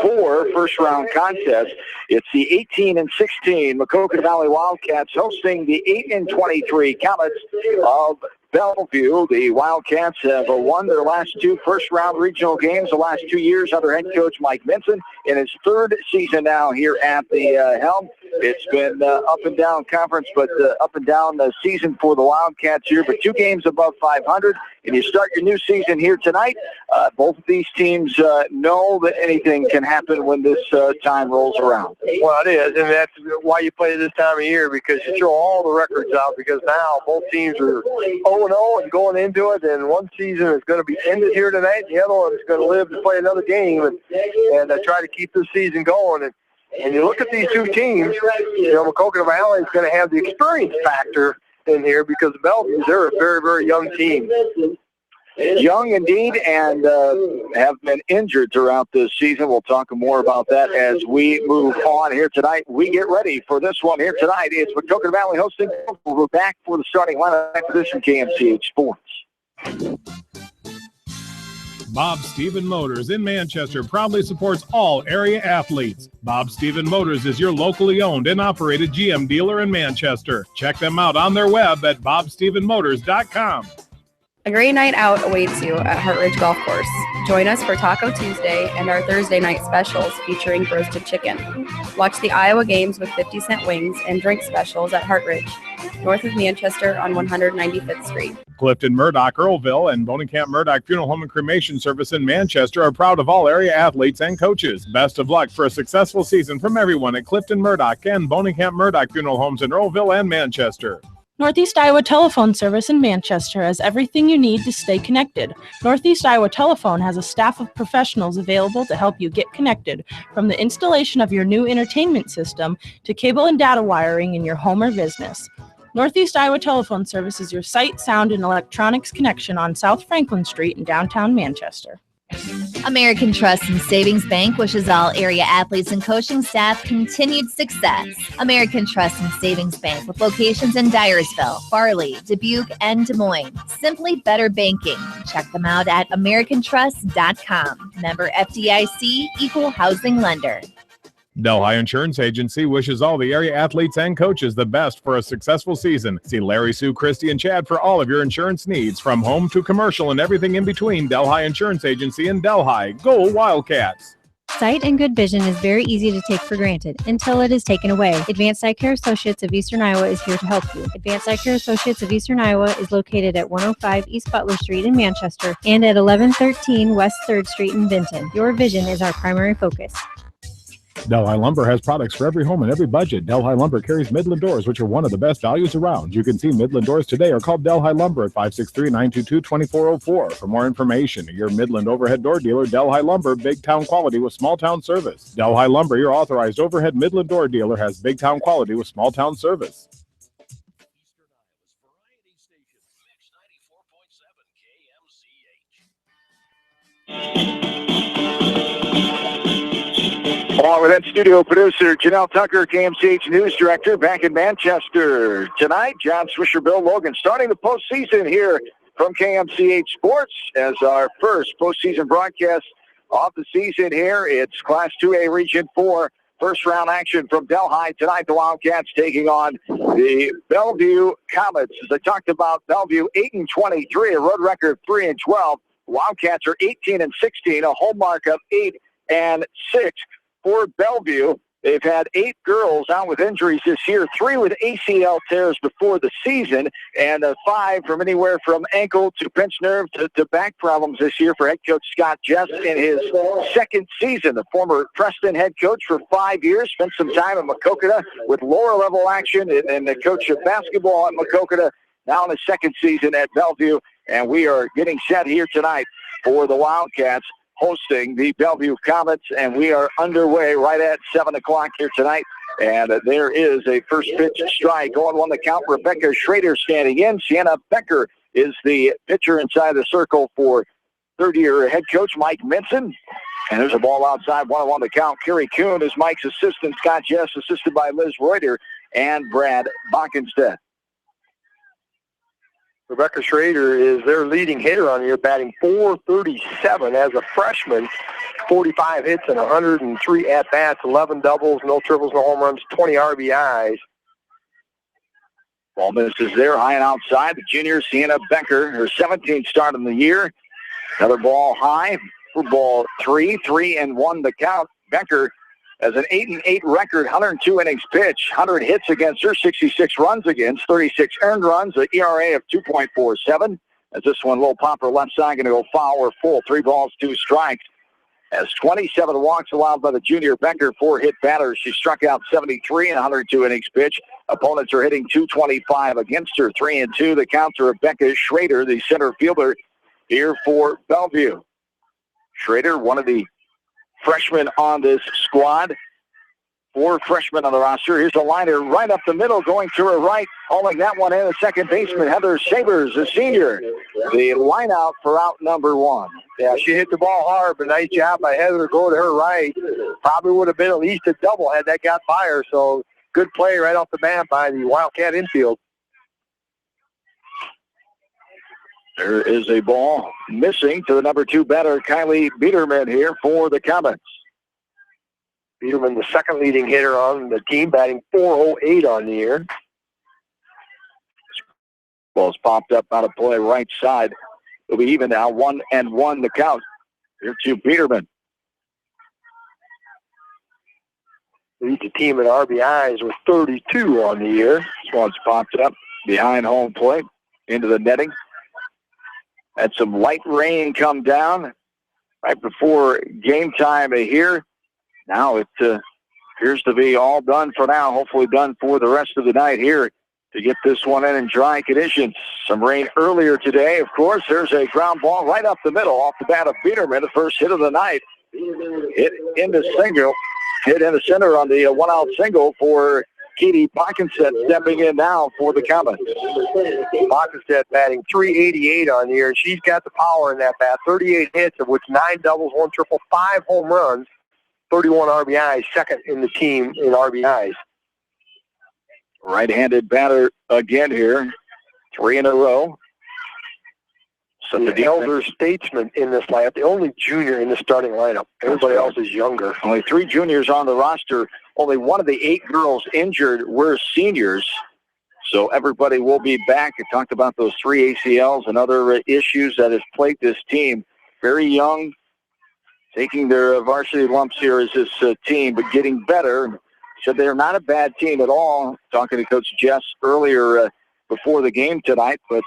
4 first-round contest. It's the 18-16 Maquoketa Valley Wildcats hosting the 8-23 Comets of Bellevue. The Wildcats have won their last 2 first-round regional games the last 2 years under head coach Mike Minson in his 3rd season now here at the helm. It's been up and down conference, but up and down season for the Wildcats here, but 2 games above 500. And you start your new season here tonight. Both of these teams know that anything can happen when this time rolls around. Well, it is, and that's why you play this time of year, because you throw all the records out, because now both teams are 0-0 and going into it, and one season is going to be ended here tonight, and the other one is going to live to play another game and try to keep this season going. And you look at these 2 teams, Maquoketa Valley is going to have the experience factor in here because Bellevue, they're a very, very young team. Young indeed, and have been injured throughout this season. We'll talk more about that as we move on here tonight. We get ready for this one here tonight. It's Maquoketa Valley hosting. We're back for the starting lineup position, KMCH Sports. Bob Stephen Motors in Manchester proudly supports all area athletes. Bob Stephen Motors is your locally owned and operated GM dealer in Manchester. Check them out on their web at bobstephenmotors.com. A great night out awaits you at Hartridge Golf Course. Join us for Taco Tuesday and our Thursday night specials featuring roasted chicken. Watch the Iowa games with 50-cent wings and drink specials at Hartridge, north of Manchester on 195th Street. Clifton Murdoch, Earlville, and Bonenkamp Murdoch Funeral Home and Cremation Service in Manchester are proud of all area athletes and coaches. Best of luck for a successful season from everyone at Clifton Murdoch and Bonenkamp Murdoch Funeral Homes in Earlville and Manchester. Northeast Iowa Telephone Service in Manchester has everything you need to stay connected. Northeast Iowa Telephone has a staff of professionals available to help you get connected, from the installation of your new entertainment system to cable and data wiring in your home or business. Northeast Iowa Telephone Service is your sight, sound, and electronics connection on South Franklin Street in downtown Manchester. American Trust and Savings Bank wishes all area athletes and coaching staff continued success. American Trust and Savings Bank, with locations in Dyersville, Farley, Dubuque, and Des Moines. Simply better banking. Check them out at americantrust.com. Member FDIC, equal housing lender. Delhi Insurance Agency wishes all the area athletes and coaches the best for a successful season. See Larry, Sue, Christy, and Chad for all of your insurance needs, from home to commercial and everything in between. Delhi Insurance Agency in Delhi. Go Wildcats! Sight and good vision is very easy to take for granted until it is taken away. Advanced Eye Care Associates of Eastern Iowa is here to help you. Advanced Eye Care Associates of Eastern Iowa is located at 105 East Butler Street in Manchester and at 1113 West 3rd Street in Vinton. Your vision is our primary focus. Delhi Lumber has products for every home and every budget. Delhi Lumber carries Midland doors, which are one of the best values around. You can see Midland doors today or call Delhi Lumber at 563-922-2404. For more information, your Midland overhead door dealer, Delhi Lumber, big town quality with small town service. Delhi Lumber, your authorized overhead Midland door dealer, has big town quality with small town service. Along with that, studio producer Janelle Tucker, KMCH News Director, back in Manchester tonight. John Swisher, Bill Logan, starting the postseason here from KMCH Sports as our first postseason broadcast of the season here. It's Class 2A Region 4 first-round action from Delhi tonight. The Wildcats taking on the Bellevue Comets. As I talked about, Bellevue 8-23, a road record of 3-12. Wildcats are 18-16, a home mark of 8-6. For Bellevue, they've had 8 girls out with injuries this year, 3 with ACL tears before the season, and 5 from anywhere from ankle to pinched nerve to back problems this year for head coach Scott Jess in his second season. The former Preston head coach for 5 years, spent some time at Maquoketa with lower-level action, and the coach of basketball at Maquoketa, now in his second season at Bellevue, and we are getting set here tonight for the Wildcats hosting the Bellevue Comets, and we are underway right at 7 o'clock here tonight. And there is a first pitch strike. Going on the count, Rebecca Schrader standing in. Sienna Becker is the pitcher inside the circle for third-year head coach Mike Minson. And there's a ball outside, 1-1 the count. Kerry Kuhn is Mike's assistant. Scott Jess assisted by Liz Reuter and Brad Bockenstedt. Rebecca Schrader is their leading hitter on here, batting .437 as a freshman. 45 hits and 103 at-bats, 11 doubles, no triples, no home runs, 20 RBIs. Ball misses there, high and outside. The junior, Sienna Becker, her 17th start in the year. Another ball high for ball 3, 3-1 the count. Becker has an 8-8 record, 102 innings pitched, 100 hits against her, 66 runs against, 36 earned runs, an ERA of 2.47. As this one, little popper left side, going to go foul or full. 3 balls, 2 strikes. Has 27 walks allowed by the junior Becker, 4 hit batters. She struck out 73 in 102 innings pitched. Opponents are hitting 225 against her, 3-2. The counter of Becca Schrader, the center fielder here for Bellevue. Schrader, one of the freshmen on this squad. 4 freshmen on the roster. Here's a liner right up the middle, going to her right, hauling that one in. The second baseman, Heather Sabers, a senior. The line out for out number 1. Yeah, she hit the ball hard, but nice job by Heather to go to her right. Probably would have been at least a double had that got by her, so good play right off the bat by the Wildcat infield. There is a ball missing to the number 2 batter, Kylie Biederman here for the Comets. Biederman, the second leading hitter on the team, batting .408 on the year. Ball's popped up out of play right side. It'll be even now, 1-1 the count. Here to Biederman. Leads the team in RBIs with 32 on the year. This one's popped up behind home plate into the netting. Had some light rain come down right before game time here. Now it appears to be all done for now, hopefully done for the rest of the night here to get this one in dry conditions. Some rain earlier today, of course. There's a ground ball right up the middle off the bat of Biederman, the first hit of the night. Hit in the center on the one-out single for Katie Bockenstedt, stepping in now for the Comets. Bockenstedt batting .388 on the year. She's got the power in that bat. 38 hits, of which 9 doubles, 1 triple, 5 home runs, 31 RBIs, second in the team in RBIs. Right-handed batter again here, 3 in a row. So the elder statesman in this lineup, the only junior in the starting lineup. Everybody else is younger. Only 3 juniors on the roster. Only one of the 8 girls injured were seniors. So everybody will be back. I talked about those 3 ACLs and other issues that has plagued this team. Very young, taking their varsity lumps here as this team, but getting better. Said they're not a bad team at all. Talking to Coach Jess earlier before the game tonight, but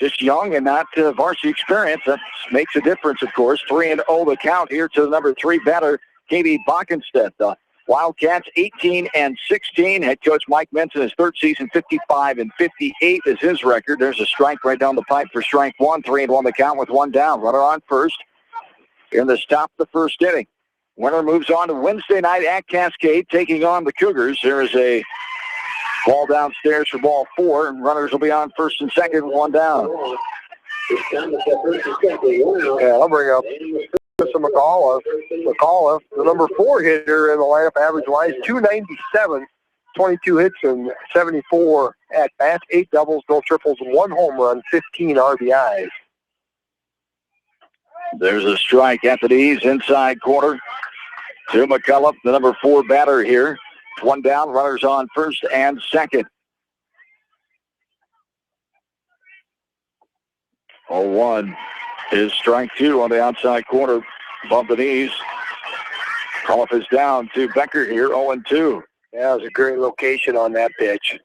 just young and not varsity experience. That makes a difference, of course. 3-0 the count here to the number 3 batter, Katie Bockenstedt. Wildcats 18-16. Head coach Mike Menson, his 3rd season, 55-58 is his record. There's a strike right down the pipe for strike 1. 3-1 the count with 1 down. Runner on first. In the top of the first inning. Winner moves on to Wednesday night at Cascade, taking on the Cougars. There is a ball downstairs for ball 4, and runners will be on first and second, 1 down. Yeah, I'll bring up McAuliffe. McAuliffe, the number 4 hitter in the lineup, average-wise, .297, 22 hits and 74 at-bats, 8 doubles, no triples, 1 home run, 15 RBIs. There's a strike at the knees, inside corner to McCullough, the number 4 batter here. 1 down, runners on first and second. 0-1 is strike 2 on the outside corner. Above the knees. McCullough is down to Becker here, 0-2. Yeah, it was a great location on that pitch.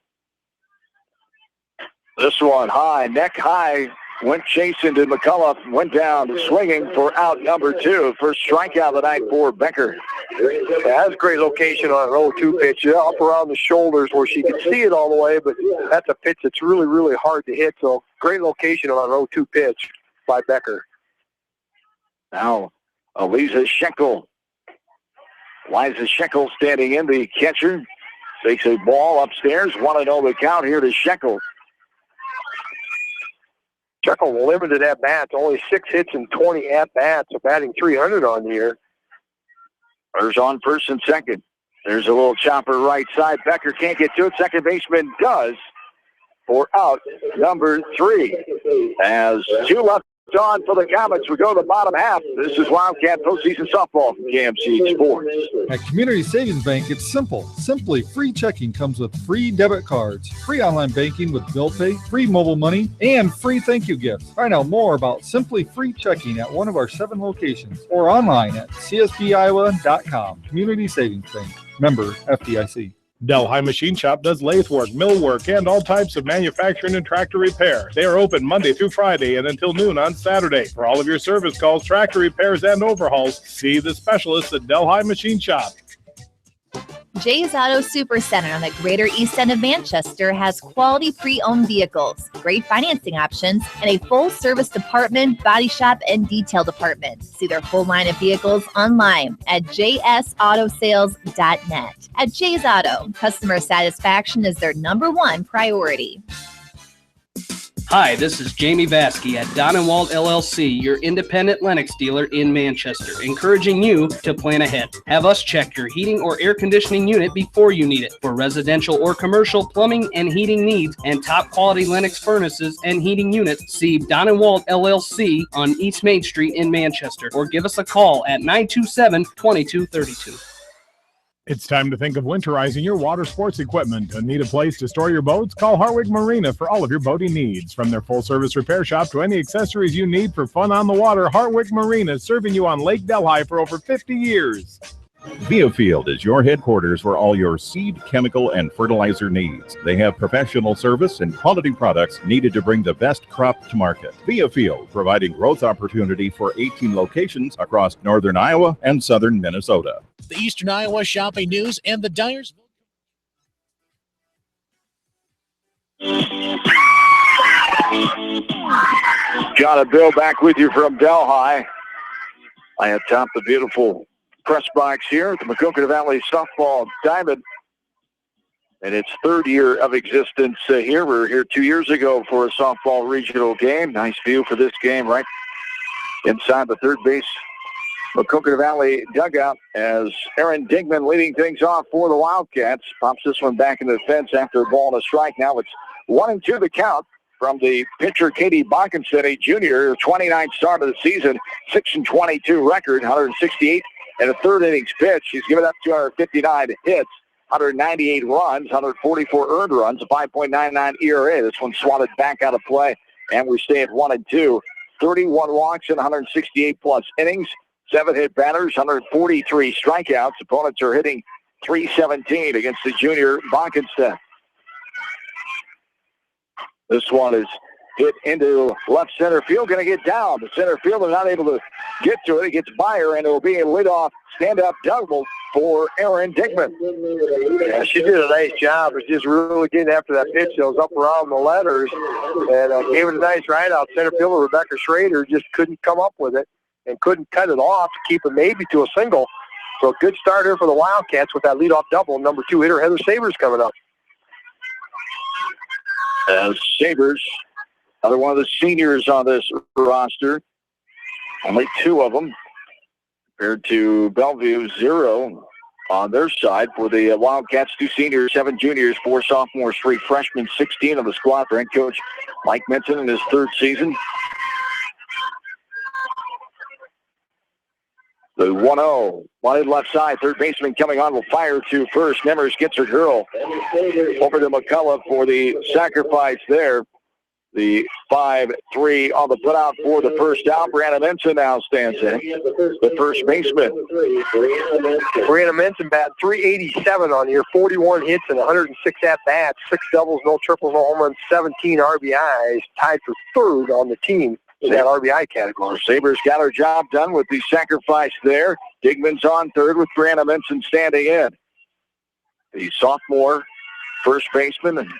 This one high, neck high. Went chasing to McCullough, went down swinging for out number 2. First strikeout of the night for Becker. Yeah, that's a great location on an 0-2 pitch. Up around the shoulders where she can see it all the way, but that's a pitch that's really, really hard to hit. So great location on an 0-2 pitch by Becker. Now, Liza Schenkel. Liza Schenkel standing in, the catcher. Takes a ball upstairs. 1-0 the count here to Schenkel. Schenkel limited at-bats, only 6 hits and 20 at-bats, so batting .300 on the year. Runners on first and second. There's a little chopper right side. Becker can't get to it. Second baseman does for out number 3. As 2 left. On for the Comets. We go to the bottom half. This is Wildcat postseason softball from KMC Sports. At Community Savings Bank, it's simple. Simply free checking comes with free debit cards, free online banking with bill pay, free mobile money, and free thank you gifts. Find out more about Simply Free Checking at one of our 7 locations or online at csbiowa.com. Community Savings Bank. Member FDIC. Delhi Machine Shop does lathe work, mill work, and all types of manufacturing and tractor repair. They are open Monday through Friday and until noon on Saturday. For all of your service calls, tractor repairs, and overhauls, see the specialists at Delhi Machine Shop. Jay's Auto Supercenter on the Greater East End of Manchester has quality pre-owned vehicles, great financing options, and a full-service department, body shop, and detail department. See their full line of vehicles online at jsautosales.net. At Jay's Auto, customer satisfaction is their #1 priority. Hi, this is Jamie Vasky at Don & Wald LLC, your independent Lennox dealer in Manchester, encouraging you to plan ahead. Have us check your heating or air conditioning unit before you need it. For residential or commercial plumbing and heating needs and top quality Lennox furnaces and heating units, see Don & Wald LLC on East Main Street in Manchester, or give us a call at 927-2232. It's time to think of winterizing your water sports equipment. Need a place to store your boats? Call Hartwick Marina for all of your boating needs. From their full-service repair shop to any accessories you need for fun on the water, Hartwick Marina is serving you on Lake Delhi for over 50 years. Biofield is your headquarters for all your seed, chemical, and fertilizer needs. They have professional service and quality products needed to bring the best crop to market. Biofield, providing growth opportunity for 18 locations across northern Iowa and southern Minnesota. The Eastern Iowa Shopping News and the Dyersville. John and Bill back with you from Delhi. I atop the beautiful press box here at the Maquoketa Valley Softball Diamond. And its 3rd year of existence here. We were here 2 years ago for a softball regional game. Nice view for this game right inside the third base Maquoketa Valley dugout as Aaron Digman leading things off for the Wildcats. Pops this one back into the fence after a ball and a strike. Now it's 1-2 the count from the pitcher Katie Bonkenstedt, a junior, 29th start of the season, 6-22 record, 168 and a third innings pitch. She's given up 259 hits, 198 runs, 144 earned runs, a 5.99 ERA. This one swatted back out of play, and we stay at 1-2. 31 walks in 168 plus innings, 7 hit batters, 143 strikeouts. Opponents are hitting .317 against the junior Bonkenstedt. This one is hit into left center field, going to get down. The center fielder not able to get to it. It gets by her, and it will be a leadoff stand-up double for Aaron Digman. Yeah, she did a nice job of just really getting after that pitch that was up around the letters and gave it a nice ride out. Center fielder Rebecca Schrader just couldn't come up with it and couldn't cut it off to keep it maybe to a single. So a good start here for the Wildcats with that leadoff double. Number 2 hitter Heather Sabers coming up. Sabers, another one of the seniors on this roster. Only 2 of them compared to Bellevue, 0 on their side. For the Wildcats, 2 seniors, 7 juniors, 4 sophomores, 3 freshmen, 16 of the squad for head coach Mike Minton in his 3rd season. The 1-0, wanted left side, third baseman coming on will fire to first. Nemmers gets her girl over to McCullough for the sacrifice there. The 5-3 on the putout for the first out. Brianna Minson now stands in, the first baseman. Brianna Minson bat .387 on the year, 41 hits and 106 at-bats, 6 doubles, no triples, no home runs, 17 RBIs, tied for 3rd on the team in that RBI category. Sabers got her job done with the sacrifice there. Digman's on 3rd with Brianna Minson standing in. The sophomore first baseman and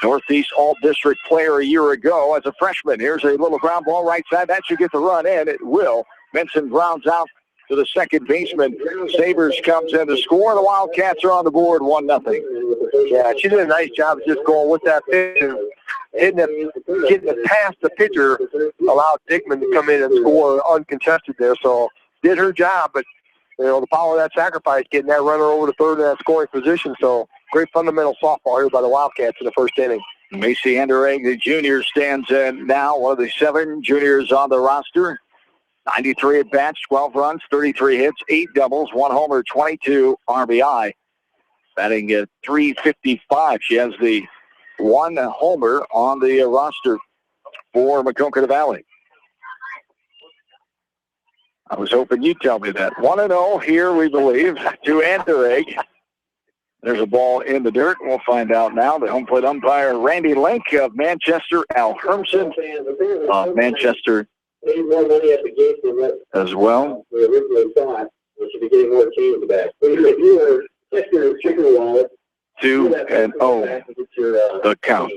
Northeast All-District player a year ago as a freshman. Here's a little ground ball right side. That should get the run in. It will. Minson grounds out to the second baseman. Sabers comes in to score. The Wildcats are on the board 1-0. Yeah, she did a nice job of just going with that pitch and hitting it, getting it past the pitcher, allowed Digman to come in and score uncontested there. So did her job, but the power of that sacrifice, getting that runner over to 3rd in that scoring position. So great fundamental softball here by the Wildcats in the 1st inning. Macy Anderegg, the junior, stands in now, one of the 7 juniors on the roster. 93 at-bats, 12 runs, 33 hits, 8 doubles, 1 homer, 22 RBI. Batting at .355. She has the 1 homer on the roster for Maquoketa Valley. I was hoping you'd tell me that. 1-0 here, we believe, to Anderegg. There's a ball in the dirt. We'll find out now. The home plate umpire, Randy Link of Manchester, Al Hermson of Manchester as well. 2-0, the count.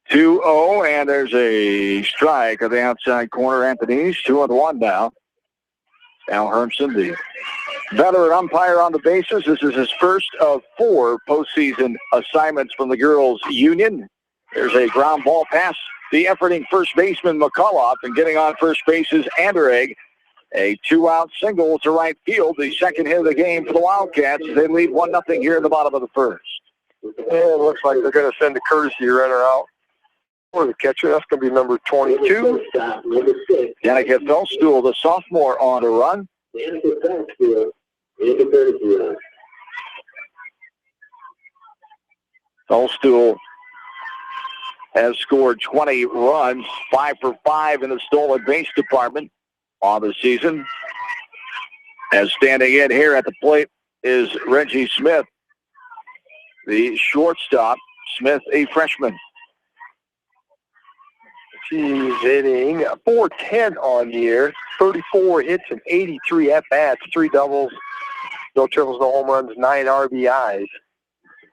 2-0, and there's a strike of the outside corner, Anthony's. 2-1 now. Al Hermson, the veteran umpire on the bases. This is his first of 4 postseason assignments from the girls' union. There's a ground ball pass. The efforting first baseman McCullough, and getting on first base is Anderegg. A 2-out single to right field. The second hit of the game for the Wildcats. They lead 1-0 here in the bottom of the first. It looks like they're going to send a courtesy runner out for the catcher. That's going to be number 22. Danica Feldstuhl, the sophomore, on a run. Feldstuhl has scored 20 runs, 5 for 5 in the stolen base department on the season. As standing in here at the plate is Reggie Smith, the shortstop. Smith, a freshman. She's hitting .410 on the year, 34 hits and 83 at-bats, 3 doubles, no triples, no home runs, 9 RBIs.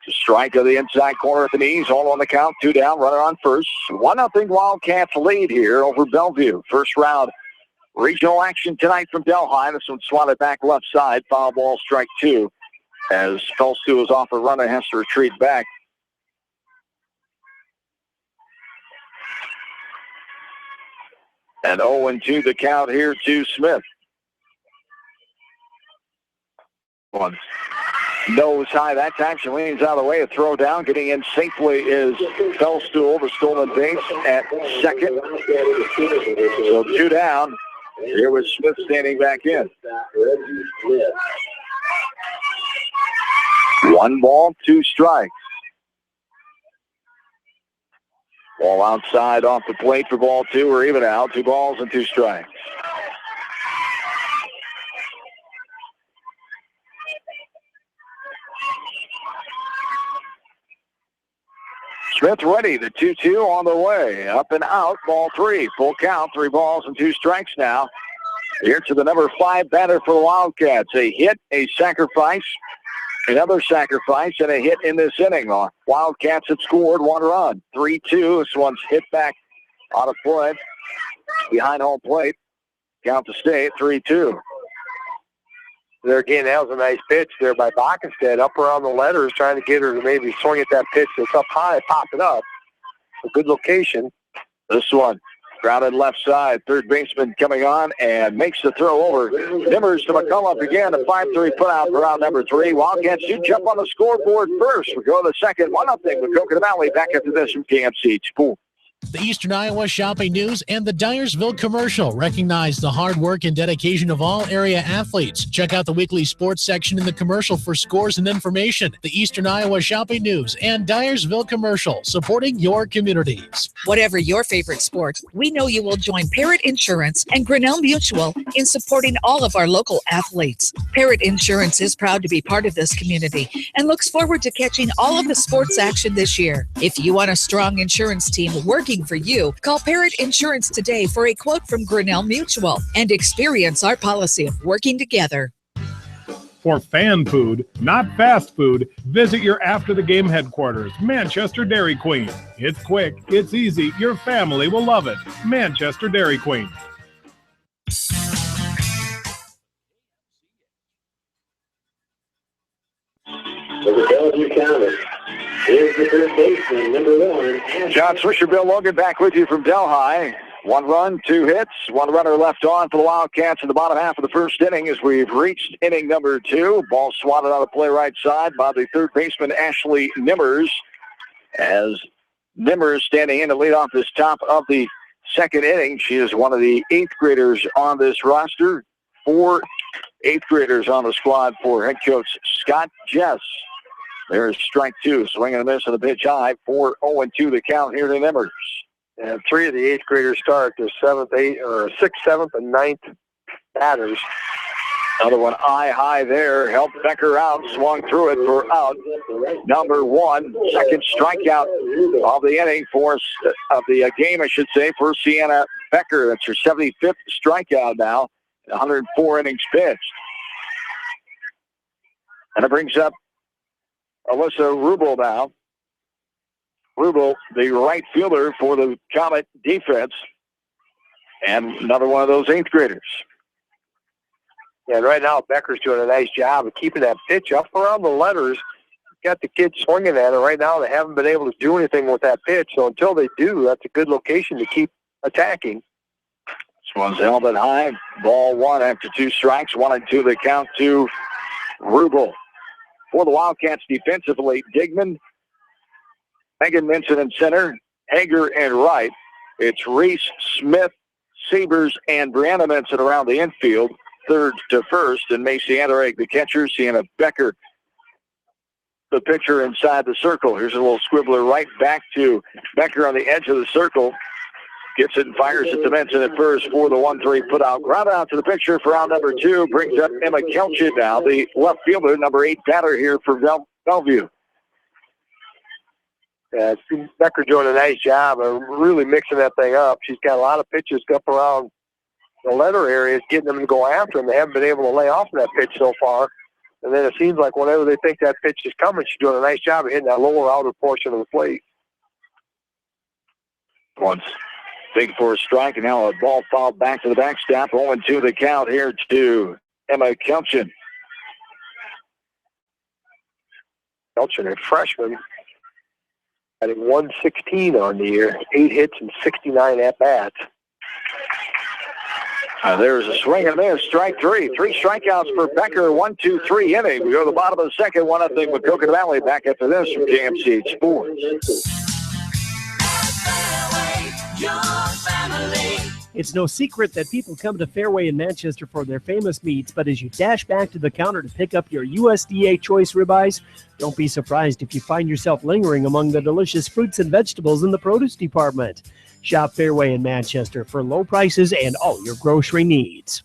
Strike of the inside corner at the knees, all on the count, 2 down, runner on first. 1-0 Wildcats lead here over Bellevue. First round regional action tonight from Delhi. This one swatted back left side, foul ball, strike 2. As Feldstuhl is off a runner, has to retreat back. And 0-2 the count here to Smith. One nose high that time. She leans out of the way. A throw down. Getting in safely is Feldstuhl, the stolen base at second. So 2 down. Here was Smith standing back in. 1 ball, 2 strikes. Ball outside off the plate for ball 2. We're even out. 2 balls and 2 strikes. Smith ready. The 2-2 on the way. Up and out. Ball 3. Full count. 3 balls and 2 strikes now. Here to the number 5 batter for the Wildcats. A hit, a sacrifice, another sacrifice, and a hit in this inning. Wildcats have scored 1 run. 3-2. This one's hit back out of play. Behind home plate. Count to stay at 3-2. There again, that was a nice pitch there by Backenstead. Up around the letters, trying to get her to maybe swing at that pitch that's up high, pop it up. A good location. This one, grounded left side. Third baseman coming on and makes the throw over. Nimmers to McCullough again. A 5-3 put out for round number 3. Wildcats do jump on the scoreboard first. We go to the second. 1-0 Maquoketa Valley. Back after this from KMC Sports. The Eastern Iowa Shopping News and the Dyersville Commercial recognize the hard work and dedication of all area athletes. Check out the weekly sports section in the commercial for scores and information. The Eastern Iowa Shopping News and Dyersville Commercial, supporting your communities. Whatever your favorite sport, we know you will join Parrott Insurance and Grinnell Mutual in supporting all of our local athletes. Parrott Insurance is proud to be part of this community and looks forward to catching all of the sports action this year. If you want a strong insurance team working for you, call Parrott Insurance today for a quote from Grinnell Mutual and experience our policy of working together. For fan food, not fast food, visit your after-the-game headquarters, Manchester Dairy Queen. It's quick, it's easy, your family will love it. Manchester Dairy Queen. Over Bellevue County. Here's the third baseman, number 1. John Swisher, Bill Logan back with you from Delhi. 1 run, 2 hits, 1 runner left on for the Wildcats in the bottom half of the first inning as we've reached inning number 2. Ball swatted on the play right side by the third baseman, Ashley Nimmers, as Nimmers standing in to lead off this top of the second inning. She is one of the 8th graders on this roster. 4 8th graders on the squad for head coach Scott Jess. There's strike 2, swing and a miss on the pitch high. 4-0-2 the count here to Nimmers. And 3 of the 8th graders start. There's 6th, 7th, and 9th batters. Another one high there. Helped Becker out. Swung through it for out. Number 1. Second strikeout of the inning of the game, I should say, for Sienna Becker. That's her 75th strikeout now. 104 innings pitched. And it brings up Alyssa Rubel now. Rubel, the right fielder for the Comet defense. And another one of those 8th graders. Yeah, and right now Becker's doing a nice job of keeping that pitch up around the letters. Got the kids swinging at it. Right now they haven't been able to do anything with that pitch. So until they do, that's a good location to keep attacking. This one's held it high. Ball 1 after 2 strikes. 1-2 the count to Rubel. For the Wildcats defensively, Digman, Megan Minson in center, Hager and right. It's Reese, Smith, Siebers, and Brianna Minson around the infield. Third to first, and Macy Anderegg, the catcher. Sienna Becker, the pitcher inside the circle. Here's a little squibbler right back to Becker on the edge of the circle. Gets it and fires it to Minson at first for the 1-3 put out. Ground out to the pitcher for out number 2. Brings up Emma Kelchin now, the left fielder, number 8 batter here for Bellevue. Yeah, Becker doing a nice job of really mixing that thing up. She's got a lot of pitches up around the letter areas, getting them to go after them. They haven't been able to lay off that pitch so far. And then it seems like whenever they think that pitch is coming, she's doing a nice job of hitting that lower outer portion of the plate. Once big for a strike, and now a ball fouled back to the backstop. 0-2 the count here to Emma Kelchin. Kelchin, a freshman, batting 116 on the year, 8 hits and 69 at-bats. There's a swing and a miss, strike 3. 3 strikeouts for Becker, 1-2-3 inning. We go to the bottom of the second, 1-0 Maquoketa Valley. Back after this from KMCH Sports. It's no secret that people come to Fairway in Manchester for their famous meats, but as you dash back to the counter to pick up your USDA choice ribeyes, don't be surprised if you find yourself lingering among the delicious fruits and vegetables in the produce department. Shop Fairway in Manchester for low prices and all your grocery needs.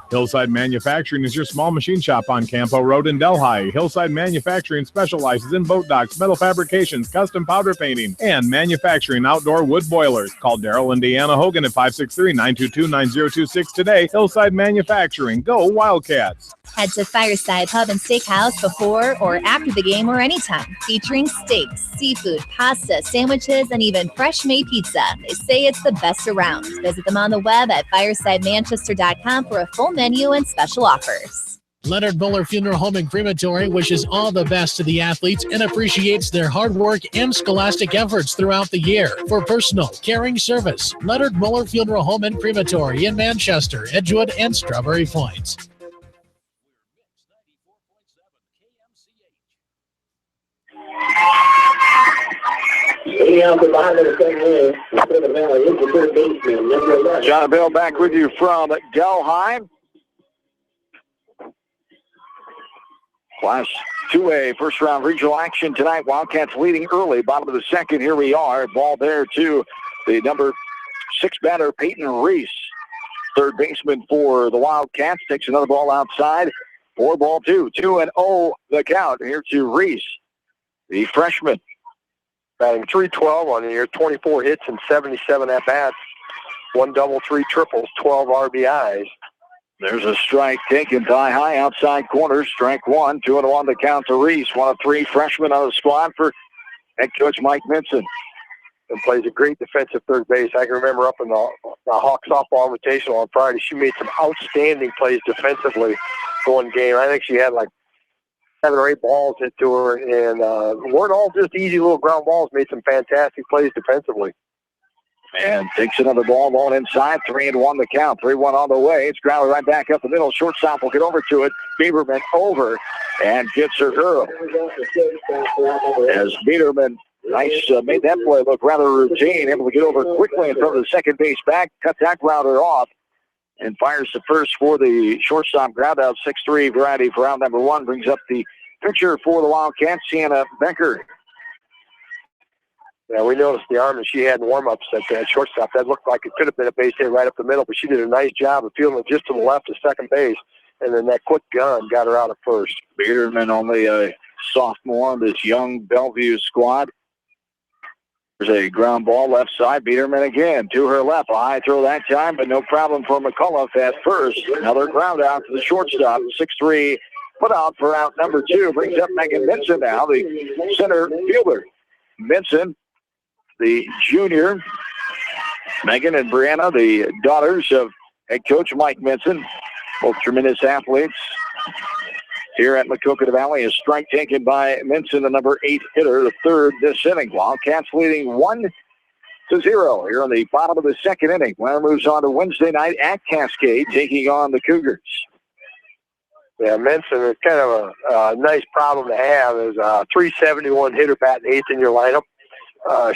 Hillside Manufacturing is your small machine shop on Campo Road in Delhi. Hillside Manufacturing specializes in boat docks, metal fabrications, custom powder painting, and manufacturing outdoor wood boilers. Call Daryl and Deanna Hogan at 563-922-9026 today. Hillside Manufacturing. Go Wildcats. Head to Fireside Pub and Steakhouse before or after the game or anytime, featuring steaks, seafood, pasta, sandwiches, and even fresh-made pizza. They say it's the best around. Visit them on the web at firesidemanchester.com for a full menu and special offers. Leonard Muller Funeral Home and Crematory wishes all the best to the athletes and appreciates their hard work and scholastic efforts throughout the year. For personal, caring service, Leonard Muller Funeral Home and Crematory in Manchester, Edgewood, and Strawberry Points. John Bell back with you from Delhi. Class 2A first round regional action tonight. Wildcats leading early, bottom of the second. Here we are. Ball there to the number 6 batter, Peyton Reese. Third baseman for the Wildcats. Takes another ball outside. 4-2. 2-0 the count here to Reese, the freshman. Batting .312 on the year, 24 hits and 77 at-bats. 1 double, 3 triples, 12 RBIs. There's a strike taken high outside corner. Strike 1, 2-1 the count to Reese. 1 of 3 freshmen on the squad for head coach Mike Minson. And plays a great defensive third base. I can remember up in the Hawk softball invitational on Friday, she made some outstanding plays defensively for one game. I think she had like 7 or 8 balls hit to her, and weren't all just easy little ground balls. Made some fantastic plays defensively. And takes another ball going inside. 3-1 the count. 3-1 on the way. It's grounded right back up the middle. Shortstop will get over to it. Biederman over and gets her girl. As Biederman made that play look rather routine. Able to get over quickly in front of the second base back. Cut that grounder off. And fires the first for the shortstop ground out. 6-3 variety for round number 1. Brings up the pitcher for the Wildcats, Sienna Becker. Yeah, we noticed the arm that she had in warm-ups at that shortstop. That looked like it could have been a base hit right up the middle, but she did a nice job of fielding it just to the left of second base, and then that quick gun got her out at first. Biederman, only a sophomore on this young Bellevue squad. There's a ground ball left side. Biederman again to her left. A high throw that time, but no problem for McCullough at first. Another ground out to the shortstop. 6-3 put out for out number 2. Brings up Megan Minson now, the center fielder. Minson, the junior. Megan and Brianna, the daughters of head coach Mike Minson. Both tremendous athletes. Here at Maquoketa Valley, a strike taken by Minson, the number 8 hitter, the third this inning. Wildcats leading 1-0 here on the bottom of the second inning. Winner moves on to Wednesday night at Cascade, taking on the Cougars. Yeah, Minson is kind of a nice problem to have. Is a 371 hitter batting 8th in your lineup.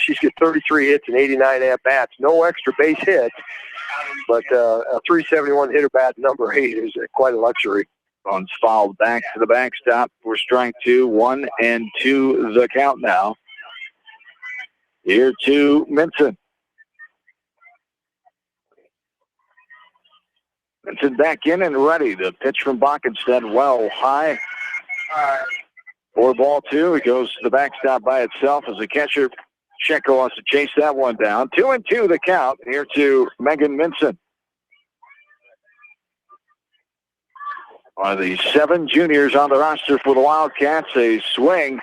She's got 33 hits and 89 at-bats. No extra base hits, but a 371 hitter batting number 8 is quite a luxury. Runs fouled back to the backstop for strike 2. 1-2 the count now. Here to Minson. Minson back in and ready. The pitch from Bockenstead well high. 4-2. It goes to the backstop by itself as the catcher, Sheko, wants to chase that one down. 2-2 the count. Here to Megan Minson. One of the 7 juniors on the roster for the Wildcats. A swing.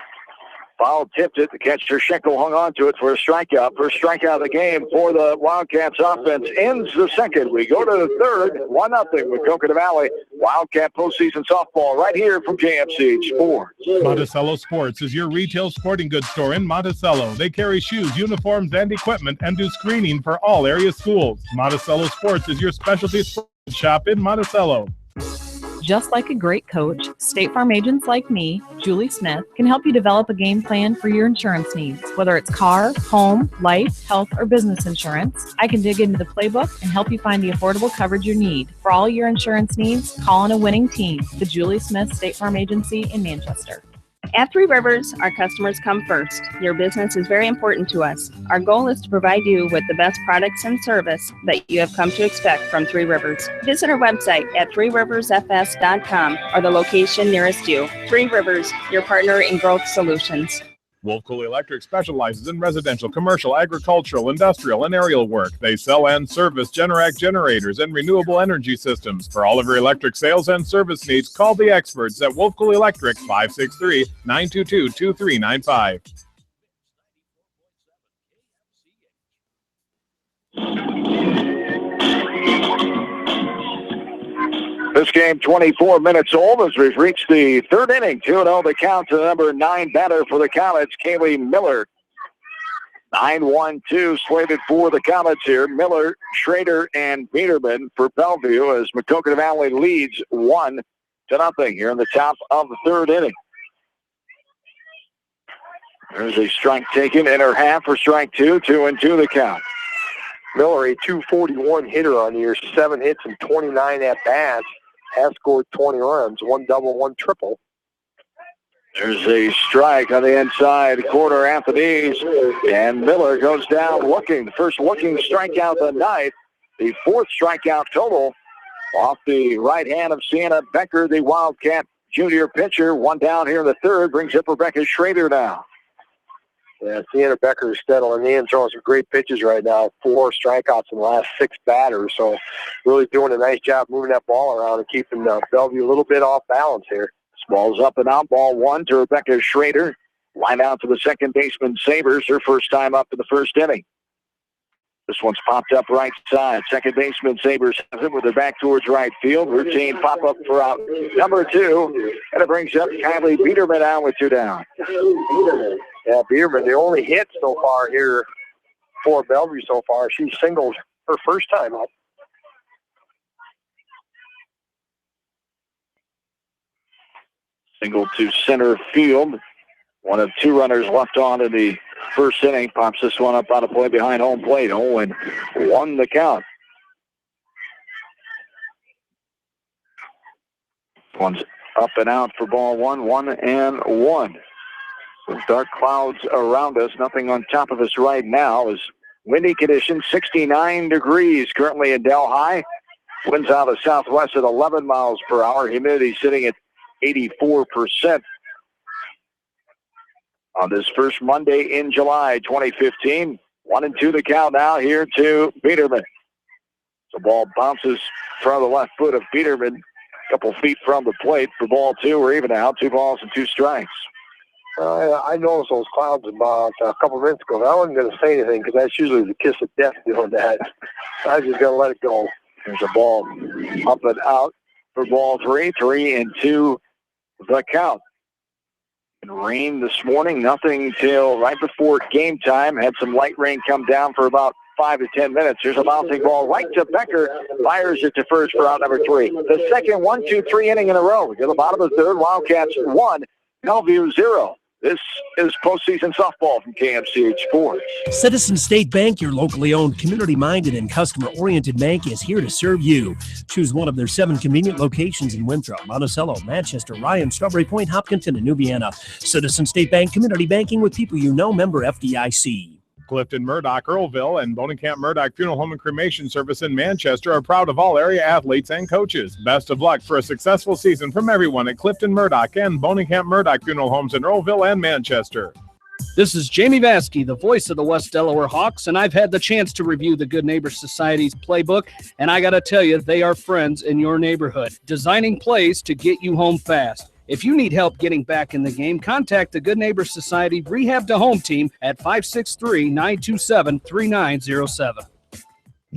Foul tipped it. The catcher, Sheko, hung on to it for a strikeout. First strikeout of the game for the Wildcats offense. Ends the second. We go to the third. 1-0 with Maquoketa Valley. Wildcat postseason softball right here from JFCH Sports. Monticello Sports is your retail sporting goods store in Monticello. They carry shoes, uniforms, and equipment and do screening for all area schools. Monticello Sports is your specialty sports shop in Monticello. Just like a great coach, State Farm agents like me, Julie Smith, can help you develop a game plan for your insurance needs. Whether it's car, home, life, health, or business insurance, I can dig into the playbook and help you find the affordable coverage you need. For all your insurance needs, call on a winning team. The Julie Smith State Farm Agency in Manchester. At Three Rivers, our customers come first. Your business is very important to us. Our goal is to provide you with the best products and service that you have come to expect from Three Rivers. Visit our website at threeriversfs.com or the location nearest you. Three Rivers, your partner in growth solutions. Wolfcool Electric specializes in residential, commercial, agricultural, industrial, and aerial work. They sell and service Generac generators and renewable energy systems. For all of your electric sales and service needs, call the experts at Wolfcool Electric, 563-922-2395. This game 24 minutes old as we've reached the third inning. 2-0 the count to the number 9 batter for the Comets, Kaylee Miller. 9-1-2 slated for the Comets here. Miller, Schrader, and Biederman for Bellevue as Maquoketa Valley leads 1-0 here in the top of the third inning. There's a strike taken in her half for strike 2. 2-2 the count. Miller, a 241 hitter on the year, 7 hits and 29 at-bats. Has scored 20 runs, 1 double, 1 triple. There's a strike on the inside corner at the knees, and Miller goes down looking. The first looking strikeout of the night, the 4th strikeout total off the right hand of Sienna Becker, the Wildcat junior pitcher. 1 down here in the third, brings up Rebecca Schrader now. Yeah, Sienna Becker is settling in, throwing some great pitches right now. 4 strikeouts in the last 6 batters, so really doing a nice job moving that ball around and keeping Bellevue a little bit off balance here. Ball's up and out, ball 1 to Rebecca Schrader. Line out to the second baseman, Sabers, her first time up in the first inning. This one's popped up right side. Second baseman Sabers has it with her back towards right field. Routine pop-up for out number 2. And it brings up Kylie Biederman out with 2 down. Yeah, Biederman, the only hit so far here for Bellevue so far. She singled her first time up. Single to center field. One of two runners left on in the first inning. Pops this one up on a play behind home plate. 0-1 the count. One's up and out for ball one. 1-1. Some dark clouds around us. Nothing on top of us right now. Is windy conditions. 69 degrees currently in Delhi. Winds out of southwest at 11 miles per hour. Humidity sitting at 84%. On this first Monday in July 2015. 1-2 the count now here to Peterman. The ball bounces from the left foot of Peterman. A couple feet from the plate for ball two. We're even out. 2 balls and 2 strikes. I noticed those clouds about a couple minutes ago. I wasn't going to say anything because that's usually the kiss of death doing that. I just got to let it go. There's a ball up and out for ball 3. 3-2 the count. And rain this morning, nothing till right before game time. Had some light rain come down for about 5 to 10 minutes. There's a bouncing ball right to Becker. Fires it to first for out number 3. The second 1-2-3 inning in a row. To the bottom of the third, Wildcats 1, Bellevue 0. This is postseason softball from KMCH Sports. Citizen State Bank, your locally owned, community-minded, and customer-oriented bank, is here to serve you. Choose one of their 7 convenient locations in Winthrop, Monticello, Manchester, Ryan, Strawberry Point, Hopkinton, and New Vienna. Citizen State Bank, community banking with people you know, member FDIC. Clifton Murdoch, Earlville, and Bonenkamp Murdoch Funeral Home and Cremation Service in Manchester are proud of all area athletes and coaches. Best of luck for a successful season from everyone at Clifton Murdoch and Bonenkamp Murdoch Funeral Homes in Earlville and Manchester. This is Jamie Vaskey, the voice of the West Delaware Hawks, and I've had the chance to review the Good Neighbor Society's playbook, and I got to tell you, they are friends in your neighborhood, designing plays to get you home fast. If you need help getting back in the game, contact the Good Neighbor Society Rehab to Home team at 563-927-3907.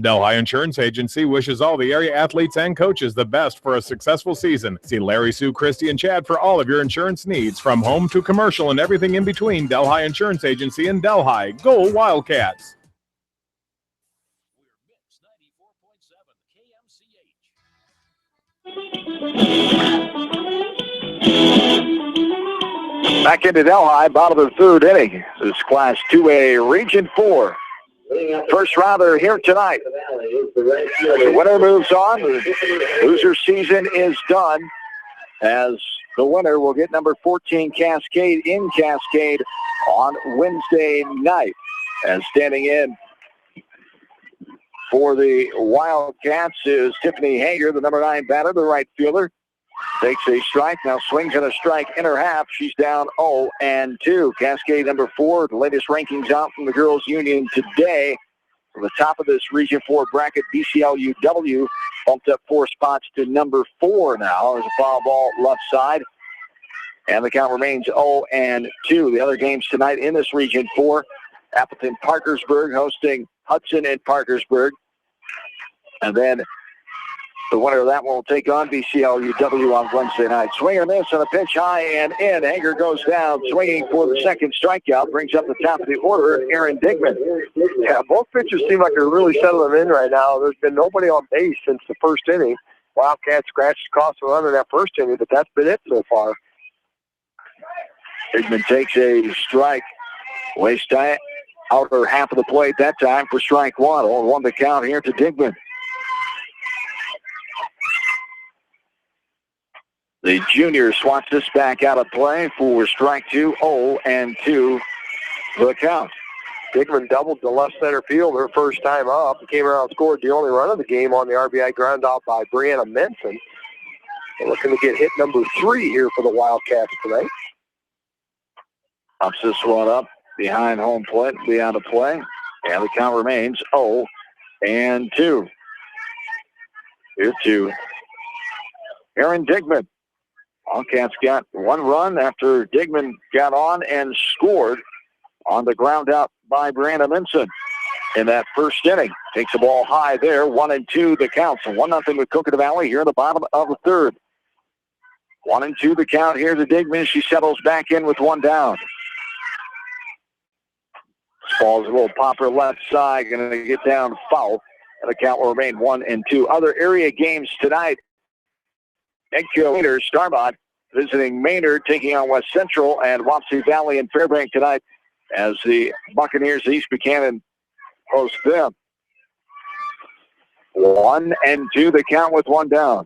Delhi Insurance Agency wishes all the area athletes and coaches the best for a successful season. See Larry, Sue, Christy, and Chad for all of your insurance needs, from home to commercial and everything in between. Delhi Insurance Agency in Delhi. Go Wildcats! Back into Delhi, bottom of the third inning. This is Class 2A Region 4. First rounder here tonight. The winner moves on. The loser season is done, as the winner will get number 14 Cascade in Cascade on Wednesday night. And standing in for the Wildcats is Tiffany Hager, the number 9 batter, the right fielder. Takes a strike, now swings at a strike in her half. She's down 0-2. Cascade number 4, the latest rankings out from the Girls Union today. From the top of this Region 4 bracket, BCLUW bumped up 4 spots to number 4 now. There's a foul ball left side. And the count remains 0-2. The other games tonight in this Region 4, Appleton Parkersburg hosting Hudson and Parkersburg. And then the winner of that one will take on BCLUW on Wednesday night. Swing and miss on a pitch high and in. Hager goes down, swinging for the second strikeout. Brings up the top of the order, Aaron Digman. Yeah, both pitchers seem like they're really settling in right now. There's been nobody on base since the first inning. Wildcats scratched across the run in that first inning, but that's been it so far. Digman takes a strike. Waste outer half of the plate that time for strike 1. 0-1 the count here to Digman. The junior swats this back out of play for strike 2, 0-2 the count. Digman doubled the left center field her first time up. Came around and scored the only run of the game on the RBI ground out by Brianna Menson. They're looking to get hit number 3 here for the Wildcats tonight. Pops this one up behind home plate, beyond the play. And the count remains 0-2. Here to Aaron Digman. Wildcats got 1 run after Digman got on and scored on the ground out by Brianna Minson in that first inning. Takes the ball high there, 1-2 the count. So 1-0 with Coconut Valley here in the bottom of the third. 1-2 the count here to Digman. She settles back in with 1 down. Ball's a little popper left side, going to get down foul, and the count will remain 1-2. Other area games tonight. Edgehill leader Starmont visiting Maynard, taking on West Central, and Wapsie Valley and Fairbank tonight as the Buccaneers East Buchanan host them. 1-2, the count with one down.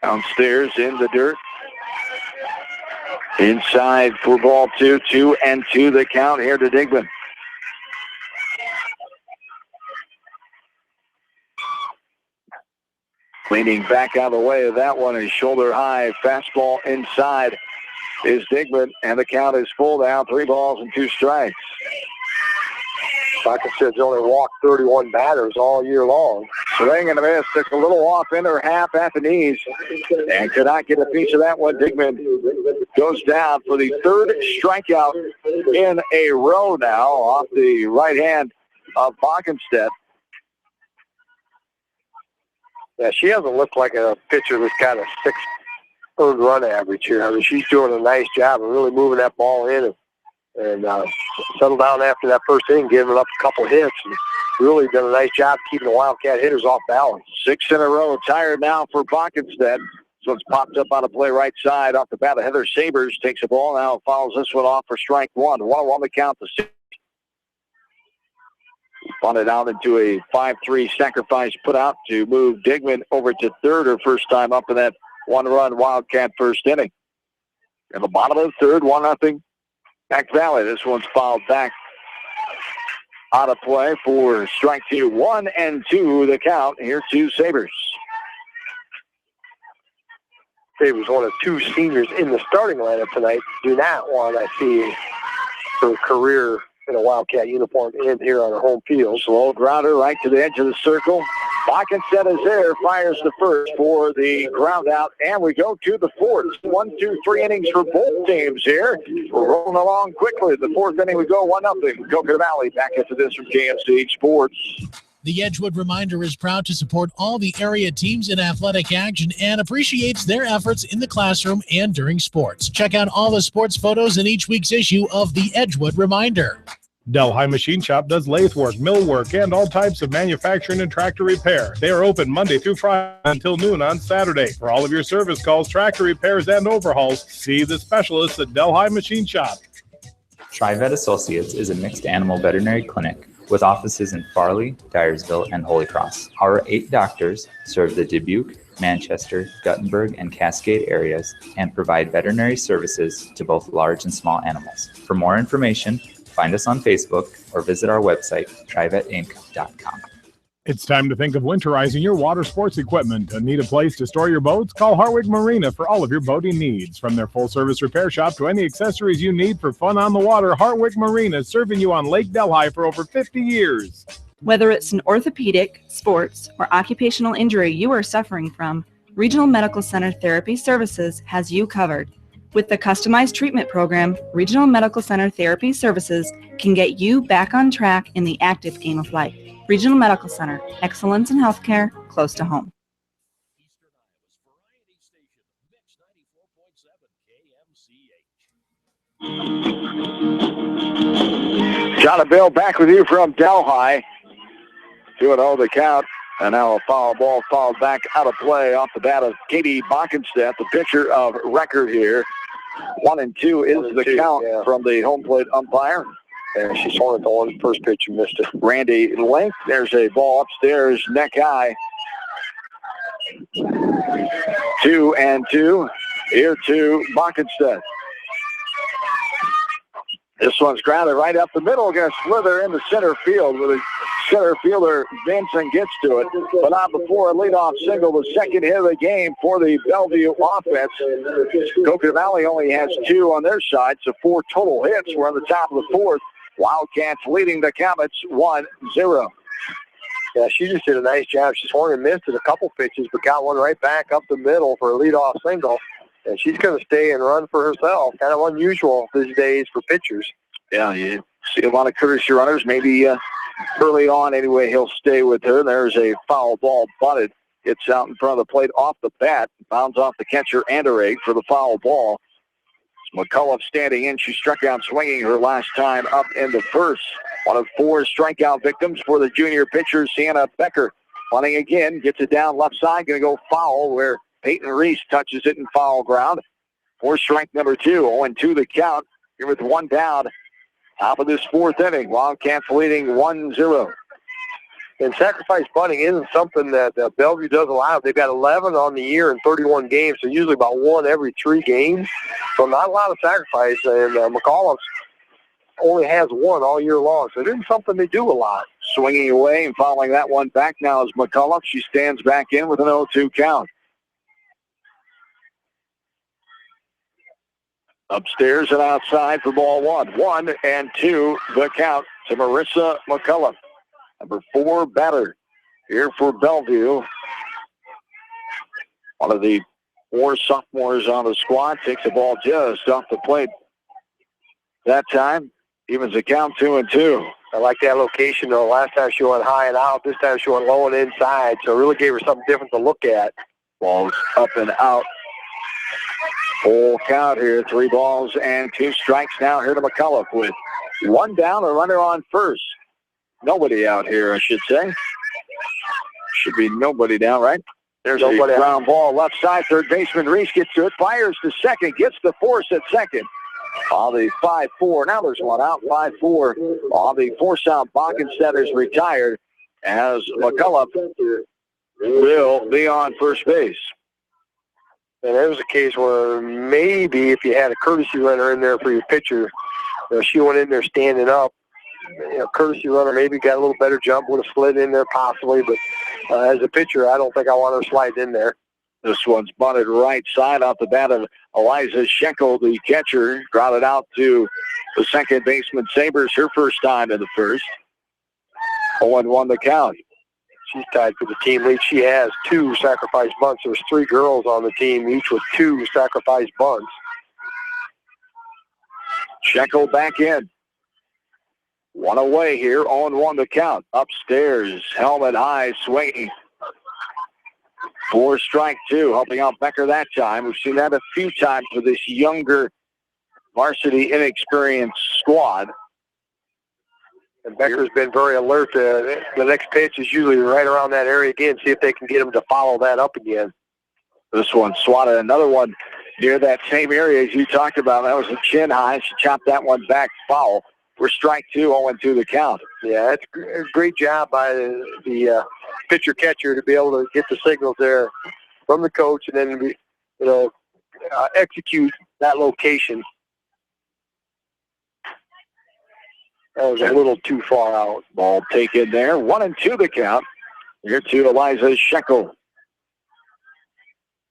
Downstairs in the dirt. Inside for ball 2, 2-2 the count here to Digman. Leaning back out of the way of that one, a shoulder high fastball inside is Digman, and the count is full now, 3 balls and 2 strikes. Buccaneers only walked 31 batters all year long. Swing and a miss, took a little off in her half at the knees, and could not get a piece of that one. Digman goes down for the 3rd strikeout in a row now off the right hand of Bockenstedt. Yeah, she doesn't look like a pitcher that's got a 6 earned run average here. I mean, she's doing a nice job of really moving that ball in and settled down after that first inning, giving up a couple hits, and really done a nice job keeping the Wildcat hitters off balance. 6 in a row, tired now for Bockenstedt. This one's popped up on a play right side off the bat of Heather Sabers. Takes the ball now, follows this one off for strike 1. 1-1 the count to 6. Bunted out into a 5-3 sacrifice put out to move Digman over to third, her first time up in that 1-run Wildcat first inning. In the bottom of the 3rd, 1-0 Mac Valley. This one's fouled back out of play for strike 2. 1-2 the count here to Sabers. Sabers, one of 2 seniors in the starting lineup tonight, do not want to see her career in a Wildcat uniform in here on her home field. Slow grounder right to the edge of the circle. Bockenstedt is there, fires the first for the ground out, and we go to the 4th. 1, 2, 3 innings for both teams here. We're rolling along quickly. The 4th inning we go 1-0. Coconut Valley back into this from KMCH Sports. The Edgewood Reminder is proud to support all the area teams in athletic action and appreciates their efforts in the classroom and during sports. Check out all the sports photos in each week's issue of the Edgewood Reminder. Delhi Machine Shop does lathe work, mill work, and all types of manufacturing and tractor repair. They are open Monday through Friday until noon on Saturday. For all of your service calls, tractor repairs, and overhauls, see the specialists at Delhi Machine Shop. TriVet Associates is a mixed animal veterinary clinic with offices in Farley, Dyersville, and Holy Cross. Our 8 doctors serve the Dubuque, Manchester, Guttenberg, and Cascade areas and provide veterinary services to both large and small animals. For more information, find us on Facebook or visit our website, trivetinc.com. It's time to think of winterizing your water sports equipment. Need a place to store your boats? Call Hartwig Marina for all of your boating needs. From their full-service repair shop to any accessories you need for fun on the water, Hartwig Marina is serving you on Lake Delhi for over 50 years. Whether it's an orthopedic, sports, or occupational injury you are suffering from, Regional Medical Center Therapy Services has you covered. With the customized treatment program, Regional Medical Center Therapy Services can get you back on track in the active game of life. Regional Medical Center, excellence in healthcare, close to home. John and Bill back with you from Delhi. 2-0 the count. And now a foul ball fouled back out of play off the bat of Katie Bockenstedt, the pitcher of record here. 1-2 is the count from the home plate umpire. And she swung it on the first pitch and missed it. Randy Link, there's a ball upstairs, neck high. 2-2 here to Bockenstedt. This one's grounded right up the middle, going to slither into center field with a center fielder. Vincent gets to it, but not before a leadoff single, the second hit of the game for the Bellevue offense. Coconut Valley only has 2 on their side, so 4 total hits. We're on the top of the 4th. Wildcats leading the Comets 1-0. Yeah, she just did a nice job. She swung and missed it a couple pitches, but got one right back up the middle for a leadoff single. And she's going to stay and run for herself. Kind of unusual these days for pitchers. Yeah, you see a lot of courtesy runners. Maybe early on anyway, he'll stay with her. There's a foul ball bunted. It's out in front of the plate off the bat. Bounds off the catcher Anderegg for the foul ball. McCullough standing in. She struck out swinging her last time up in the first. One of 4 strikeout victims for the junior pitcher, Sienna Becker. Punting again, gets it down left side, going to go foul where Peyton Reese touches it in foul ground. For strike number 2, 0-2 the count. Here with 1 down. Top of this 4th inning. Wildcats leading 1-0. And sacrifice bunting isn't something that Bellevue does a lot. They've got 11 on the year in 31 games, so usually about 1 every 3 games. So not a lot of sacrifice, and McCullough only has 1 all year long, so it isn't something they do a lot. Swinging away and following that one back now is McCullough. She stands back in with an 0-2 count. Upstairs and outside for ball 1. 1-2 the count to Marissa McCullough. Number 4 batter here for Bellevue. One of the 4 sophomores on the squad takes the ball just off the plate. That time, evens the count 2-2. I like that location, though. Last time she went high and out. This time she went low and inside, so it really gave her something different to look at. Balls up and out. Full count here. 3 balls and 2 strikes now here to McCullough with 1 down, a runner on first. Nobody out here, I should say. Should be nobody down, right? There's nobody. A ground ball left side. Third baseman Reese gets to it. Fires to second. Gets the force at second. On the 5-4. Now there's one out. 5-4. On the force out. Bockenstead is retired as McCullough will be on first base. And there was a case where maybe if you had a courtesy runner in there for your pitcher, she went in there standing up. Courtesy runner maybe got a little better jump, would have slid in there possibly, but as a pitcher, I don't think I want her sliding in there. This one's bunted right side off the bat of Eliza Schenkel, the catcher. Grounded out to the second baseman, Sabers, her first time in the first. 0-1 the count. She's tied for the team lead. She has 2 sacrifice bunts. There's 3 girls on the team, each with 2 sacrifice bunts. Schenkel back in. 1 away here, 0-1 the count. Upstairs, helmet high, swinging. 4 strike 2, helping out Becker that time. We've seen that a few times with this younger varsity inexperienced squad. And Becker's been very alert. The next pitch is usually right around that area again. See if they can get him to follow that up again. This one swatted. Another one near that same area as you talked about. That was a chin high. She chopped that one back foul. For strike 2, 0-2 the count. Yeah, it's a great job by the pitcher-catcher to be able to get the signals there from the coach and then, execute that location. That was a little too far out. Ball taken there. 1-2 the count. Here to Eliza Schenkel.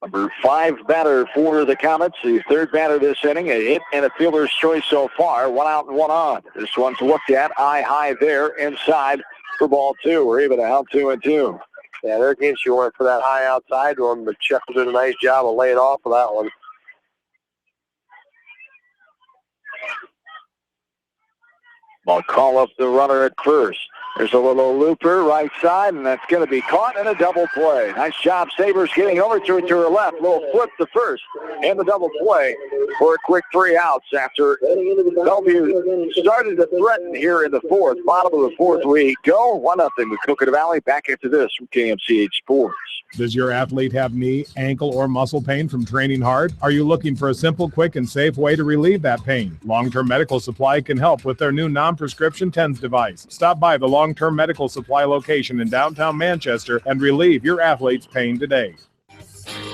Number 5 batter for the Comets, the 3rd batter this inning, a hit and a fielder's choice so far, 1 out and 1 on. This one's looked at, eye high there, inside for ball 2. We're even out 2-2. Yeah, there again, she went for that high outside one, but Sheckle did a nice job of laying off of that one. Ball call up the runner at first. There's a little looper right side, and that's going to be caught in a double play. Nice job, Sabers getting over to it to her left. Little flip to first and the double play for a quick 3 outs after Bellevue started to threaten here in the 4th. Bottom of the 4th we go. 1-0 with Coconut Valley. Back after this from KMCH Sports. Does your athlete have knee, ankle, or muscle pain from training hard? Are you looking for a simple, quick, and safe way to relieve that pain? Long-Term Medical Supply can help with their new non-prescription TENS device. Stop by the Long-Term Medical Supply location in downtown Manchester and relieve your athlete's pain today.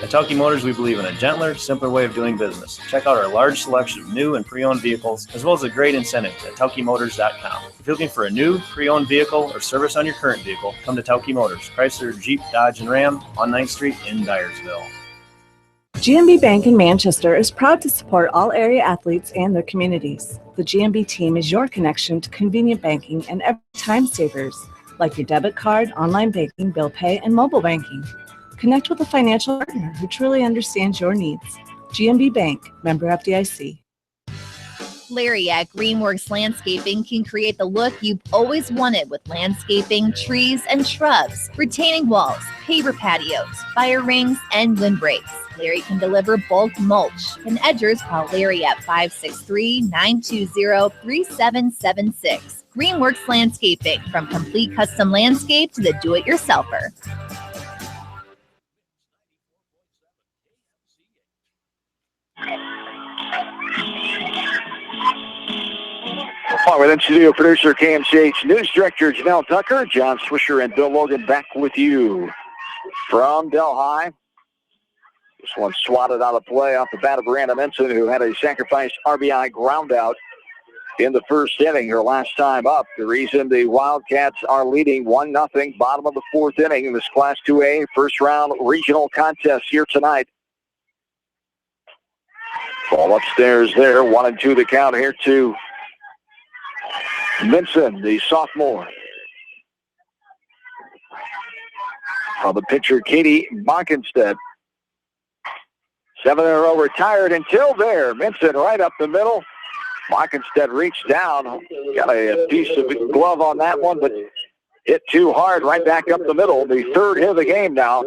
At Tauke Motors, we believe in a gentler, simpler way of doing business. Check out our large selection of new and pre-owned vehicles, as well as a great incentive at TaukeMotors.com. If you're looking for a new, pre-owned vehicle or service on your current vehicle, come to Tauke Motors, Chrysler, Jeep, Dodge, and Ram on 9th Street in Dyersville. GMB Bank in Manchester is proud to support all area athletes and their communities. The GMB team is your connection to convenient banking and every time savers, like your debit card, online banking, bill pay, and mobile banking. Connect with a financial partner who truly understands your needs. GMB Bank, member FDIC. Larry at Greenworks Landscaping can create the look you've always wanted with landscaping, trees, and shrubs, retaining walls, paver patios, fire rings, and windbreaks. Larry can deliver bulk mulch. And edgers, call Larry at 563-920-3776. Greenworks Landscaping, from complete custom landscape to the do-it-yourselfer. All right, studio producer, KMCH News Director Janelle Tucker, John Swisher, and Bill Logan back with you from Delhi. This one swatted out of play off the bat of Brianna Minson, who had a sacrifice RBI ground out in the first inning, her last time up. The reason the Wildcats are leading 1-0, bottom of the fourth inning in this Class 2A first-round regional contest here tonight. Ball upstairs there, 1-2 the count here to Minson, the sophomore. From the pitcher, Katie Monkenstead. 7 in a row retired until there. Minson right up the middle. Monkenstead reached down. Got a piece of glove on that one, but hit too hard right back up the middle. The third hit of the game now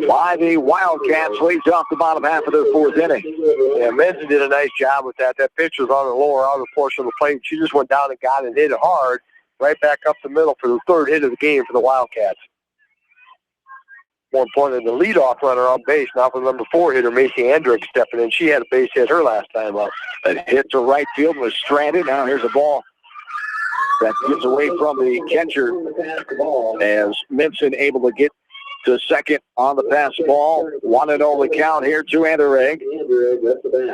by the Wildcats, leads off the bottom half of their fourth inning. Yeah, Minson did a nice job with that. That pitch was on the lower outer portion of the plate. She just went down and got it, hit it hard, right back up the middle for the third hit of the game for the Wildcats. More importantly, the leadoff runner on base, now for the number 4 hitter, Macy Andrick, stepping in. She had a base hit her last time up. That hit to right field was stranded. Now here's a ball that gets away from the catcher as Minson able to get to second on the pass ball. 1-0 the count here to Anderegg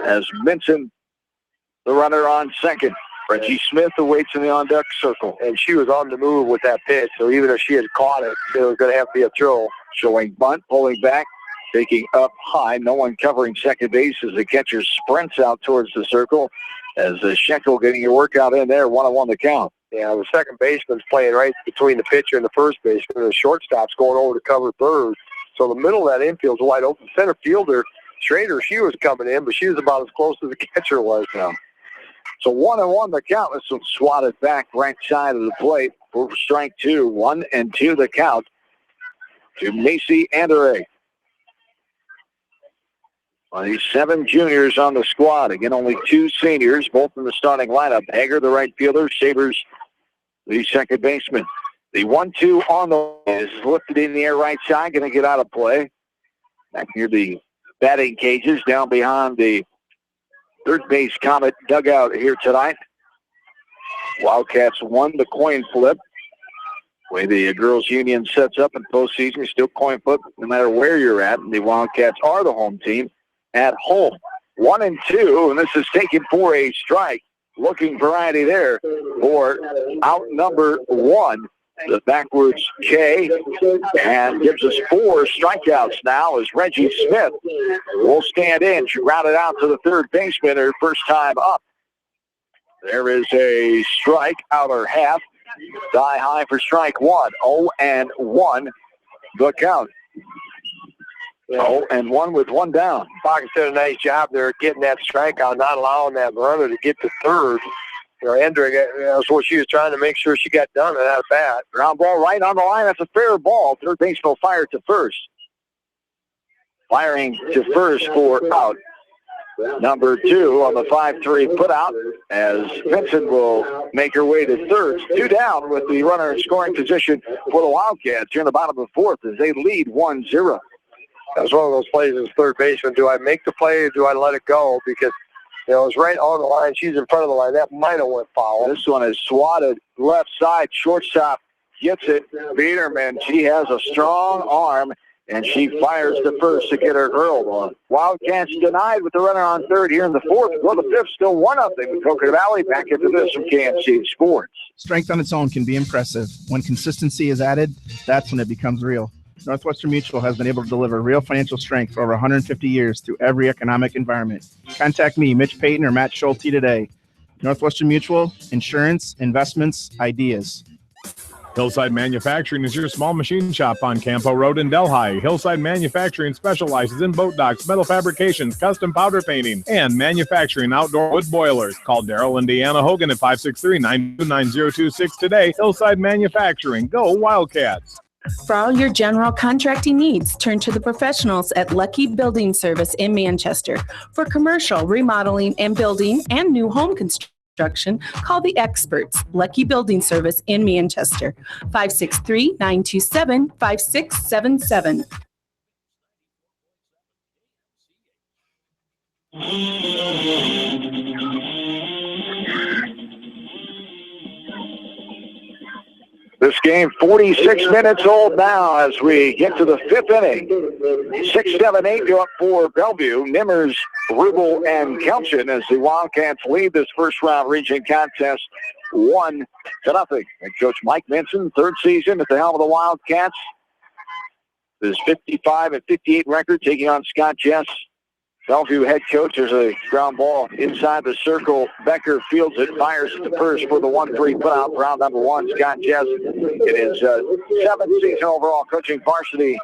as Minson, the runner on second. Reggie Smith awaits in the on-deck circle. And she was on the move with that pitch, so even if she had caught it, it was going to have to be a throw. Showing bunt, pulling back, taking up high. No one covering second base as the catcher sprints out towards the circle as Schenkel getting your workout in there. 1-1 the count. Yeah, the second baseman's playing right between the pitcher and the first baseman, and the shortstop's going over to cover third. So the middle of that infield's wide open. Center fielder, Schrader, she was coming in, but she was about as close as the catcher was now. So 1-1 the count. This one swatted back right side of the plate for strike 2. 1-2 the count to Macy Anderegg. The 7 juniors on the squad. Again, only 2 seniors, both in the starting lineup. Hager, the right fielder. Sabers, the second baseman. The 1-2 on the is lifted in the air right side. Going to get out of play. Back near the batting cages, down behind the third base Comet dugout here tonight. Wildcats won the coin flip. The way the girls' union sets up in postseason, still coin flip no matter where you're at. The Wildcats are the home team at home. 1-2, and this is taken for a strike. Looking variety there for out number 1, the backwards K, and gives us 4 strikeouts now as Reggie Smith will stand in. She routed out to the third baseman her first time up. There is a strike, outer half. Die high for strike 1. 0-1 the count. 0-1 with 1 down. Pockets did a nice job there getting that strikeout, not allowing that runner to get to third. Hendrick, that's what she was trying to make sure she got done at bat. Ground ball right on the line. That's a fair ball. Third baseman will fire to first. Firing to first for out. Number 2 on the 5-3 put out as Vincent will make her way to third. 2 down with the runner in scoring position for the Wildcats here in the bottom of the fourth as they lead 1-0. That's one of those plays as third baseman. Do I make the play or do I let it go? Because, it's right on the line. She's in front of the line. That might have went foul. This one is swatted left side. Shortstop gets it. Biederman, she has a strong arm, and she fires to first to get her girl on. Wildcats denied with the runner on third here in the fourth. Well, the fifth still 1-0 with Coconut Valley. Back into this from KMC Sports. Strength on its own can be impressive. When consistency is added, that's when it becomes real. Northwestern Mutual has been able to deliver real financial strength for over 150 years through every economic environment. Contact me, Mitch Payton or Matt Schulte today. Northwestern Mutual, insurance, investments, ideas. Hillside Manufacturing is your small machine shop on Campo Road in Delhi. Hillside Manufacturing specializes in boat docks, metal fabrications, custom powder painting, and manufacturing outdoor wood boilers. Call Daryl and Deanna Hogan at 563-929-026 today. Hillside Manufacturing. Go Wildcats. For all your general contracting needs, turn to the professionals at Lucky Building Service in Manchester. For commercial, remodeling, and building and new home construction, call the experts, Lucky Building Service in Manchester, 563-927-5677. This game 46 minutes old now as we get to the fifth inning. 6-7-8 go up for Bellevue. Nimmers, Rubel, and Kelchin as the Wildcats lead this first-round region contest 1-0. And Coach Mike Minson, third season at the helm of the Wildcats. His 55-58 record taking on Scott Jess. Bellevue head coach, there's a ground ball inside the circle. Becker fields it, fires it to first for the 1-3 putout, round number 1. Scott Jess in his seventh season overall coaching varsity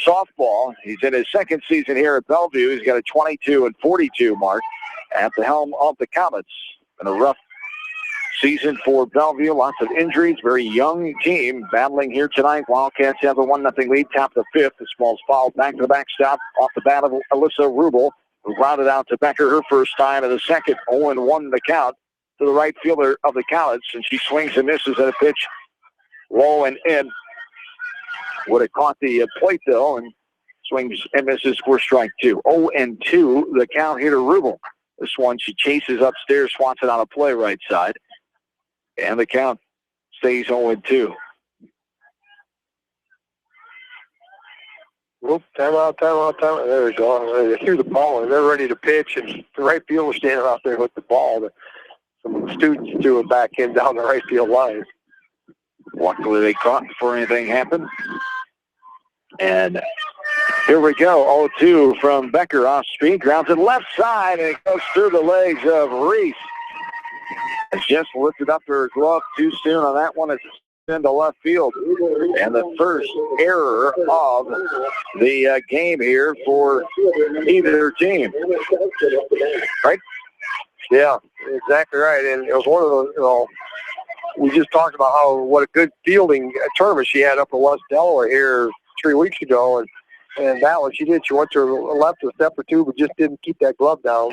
softball. He's in his second season here at Bellevue. He's got a 22-42 mark at the helm of the Comets. And a rough season for Bellevue. Lots of injuries. Very young team battling here tonight. Wildcats have a 1-0 lead, top of the fifth. This ball's fouled back to the backstop off the bat of Alyssa Rubel, who grounded out to Becker her first time in the second. 0-1 the count to the right fielder of the Comets, and she swings and misses at a pitch low and in. Would have caught the plate, though, and swings and misses for strike 2. 0-2 the count here to Rubel. This one she chases upstairs, swats it on a play right side. And the count stays 0-2. Whoop, timeout. There we go. They threw the ball, and they're ready to pitch, and the right fielder standing out there with the ball. Some students threw it back in down the right field line. Luckily, they caught before anything happened. And here we go. 0-2 from Becker off speed. Grounds it left side, and it goes through the legs of Reese. Just lifted up her glove too soon on that one. It's into left field. And the first error of the game here for either team. Right? Yeah, exactly right. And it was one of those, we just talked about what a good fielding tournament she had up in West Delaware here 3 weeks ago. And that one she did. She went to her left a step or two, but just didn't keep that glove down.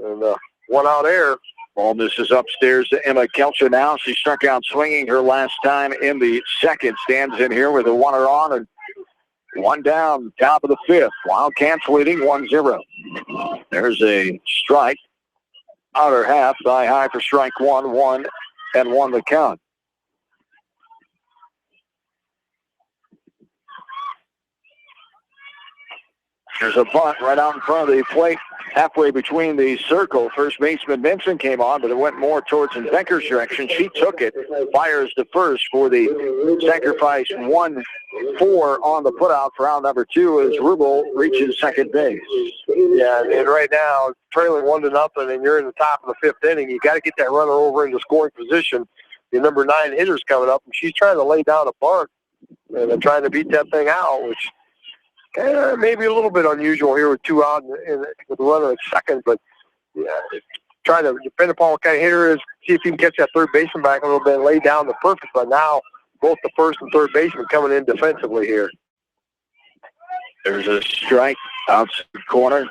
And one out there. Ball misses upstairs to Emma Kelcher now. She struck out swinging her last time in the second. Stands in here with a runner on and one down, top of the fifth. Wildcats leading 1-0. There's a strike. Outer half, thigh high for strike 1, 1 the count. There's a bunt right out in front of the plate, halfway between the circle. First baseman Benson came on, but it went more towards in Becker's direction. She took it, fires to first for the sacrifice 1-4 on the putout for round number 2 as Rubel reaches second base. Yeah, and right now, trailing 1-0, and you're in the top of the fifth inning. You got to get that runner over into scoring position. The number 9 hitter's coming up, and she's trying to lay down a bunt and trying to beat that thing out, which maybe a little bit unusual here with 2 out with the runner at second, but yeah, trying to depend upon what kind of hitter is, see if he can catch that third baseman back a little bit and lay down the perfect. But now both the first and third baseman coming in defensively here. There's a strike outside the corner.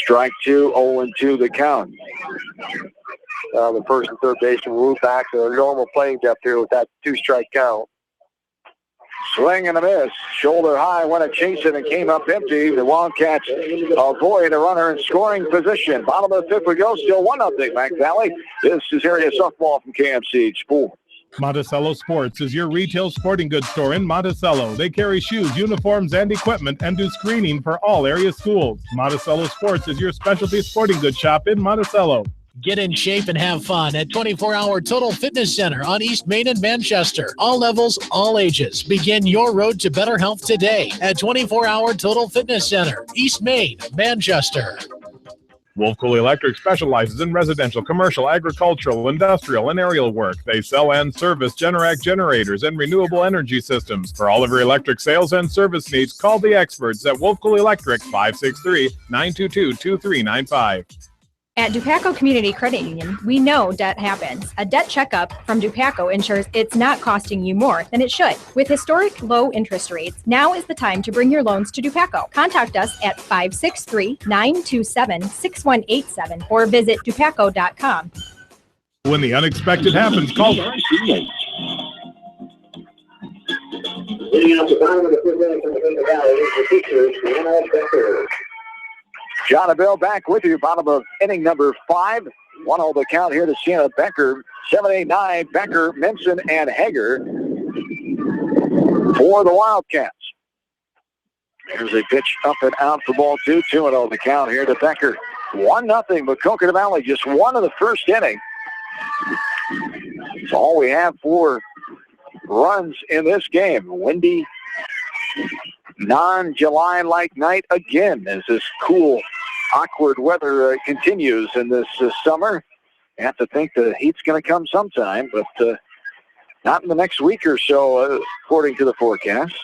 Strike 2, 0-2 the count. The first and third baseman move back to their normal playing depth here with that 2-strike count. Swing and a miss. Shoulder high, went to chase it and came up empty. The Wildcats avoid a runner in scoring position. Bottom of the fifth we go. Still 1-0 Mac Valley. This is area softball from KMCH Sports. Monticello Sports is your retail sporting goods store in Monticello. They carry shoes, uniforms, and equipment and do screening for all area schools. Monticello Sports is your specialty sporting goods shop in Monticello. Get in shape and have fun at 24-Hour Total Fitness Center on East Main in Manchester. All levels, all ages. Begin your road to better health today at 24-Hour Total Fitness Center, East Main, Manchester. Wolfcool Electric specializes in residential, commercial, agricultural, industrial, and aerial work. They sell and service Generac generators and renewable energy systems. For all of your electric sales and service needs, call the experts at Wolfcool Electric, 563-922-2395. At Dupaco Community Credit Union, we know debt happens. A debt checkup from Dupaco ensures it's not costing you more than it should. With historic low interest rates, now is the time to bring your loans to Dupaco. Contact us at 563-927-6187 or visit dupaco.com. When the unexpected happens, call Leading out the bottom of the fifth inning from the Valley is the pitcher, Sienna Becker. John and Bill back with you. Bottom of inning number 5. 1-0 the count here to Sienna Becker. 7, 8, 9, Becker, Minson, and Hager for the Wildcats. There's a pitch up and out for ball 2. 2-0 the count here to Becker. 1-0, Maquoketa Valley just won in the first inning. That's all we have for runs in this game. Windy, non-July-like night again as this cool, awkward weather continues in this summer. You have to think the heat's going to come sometime, but not in the next week or so, according to the forecast.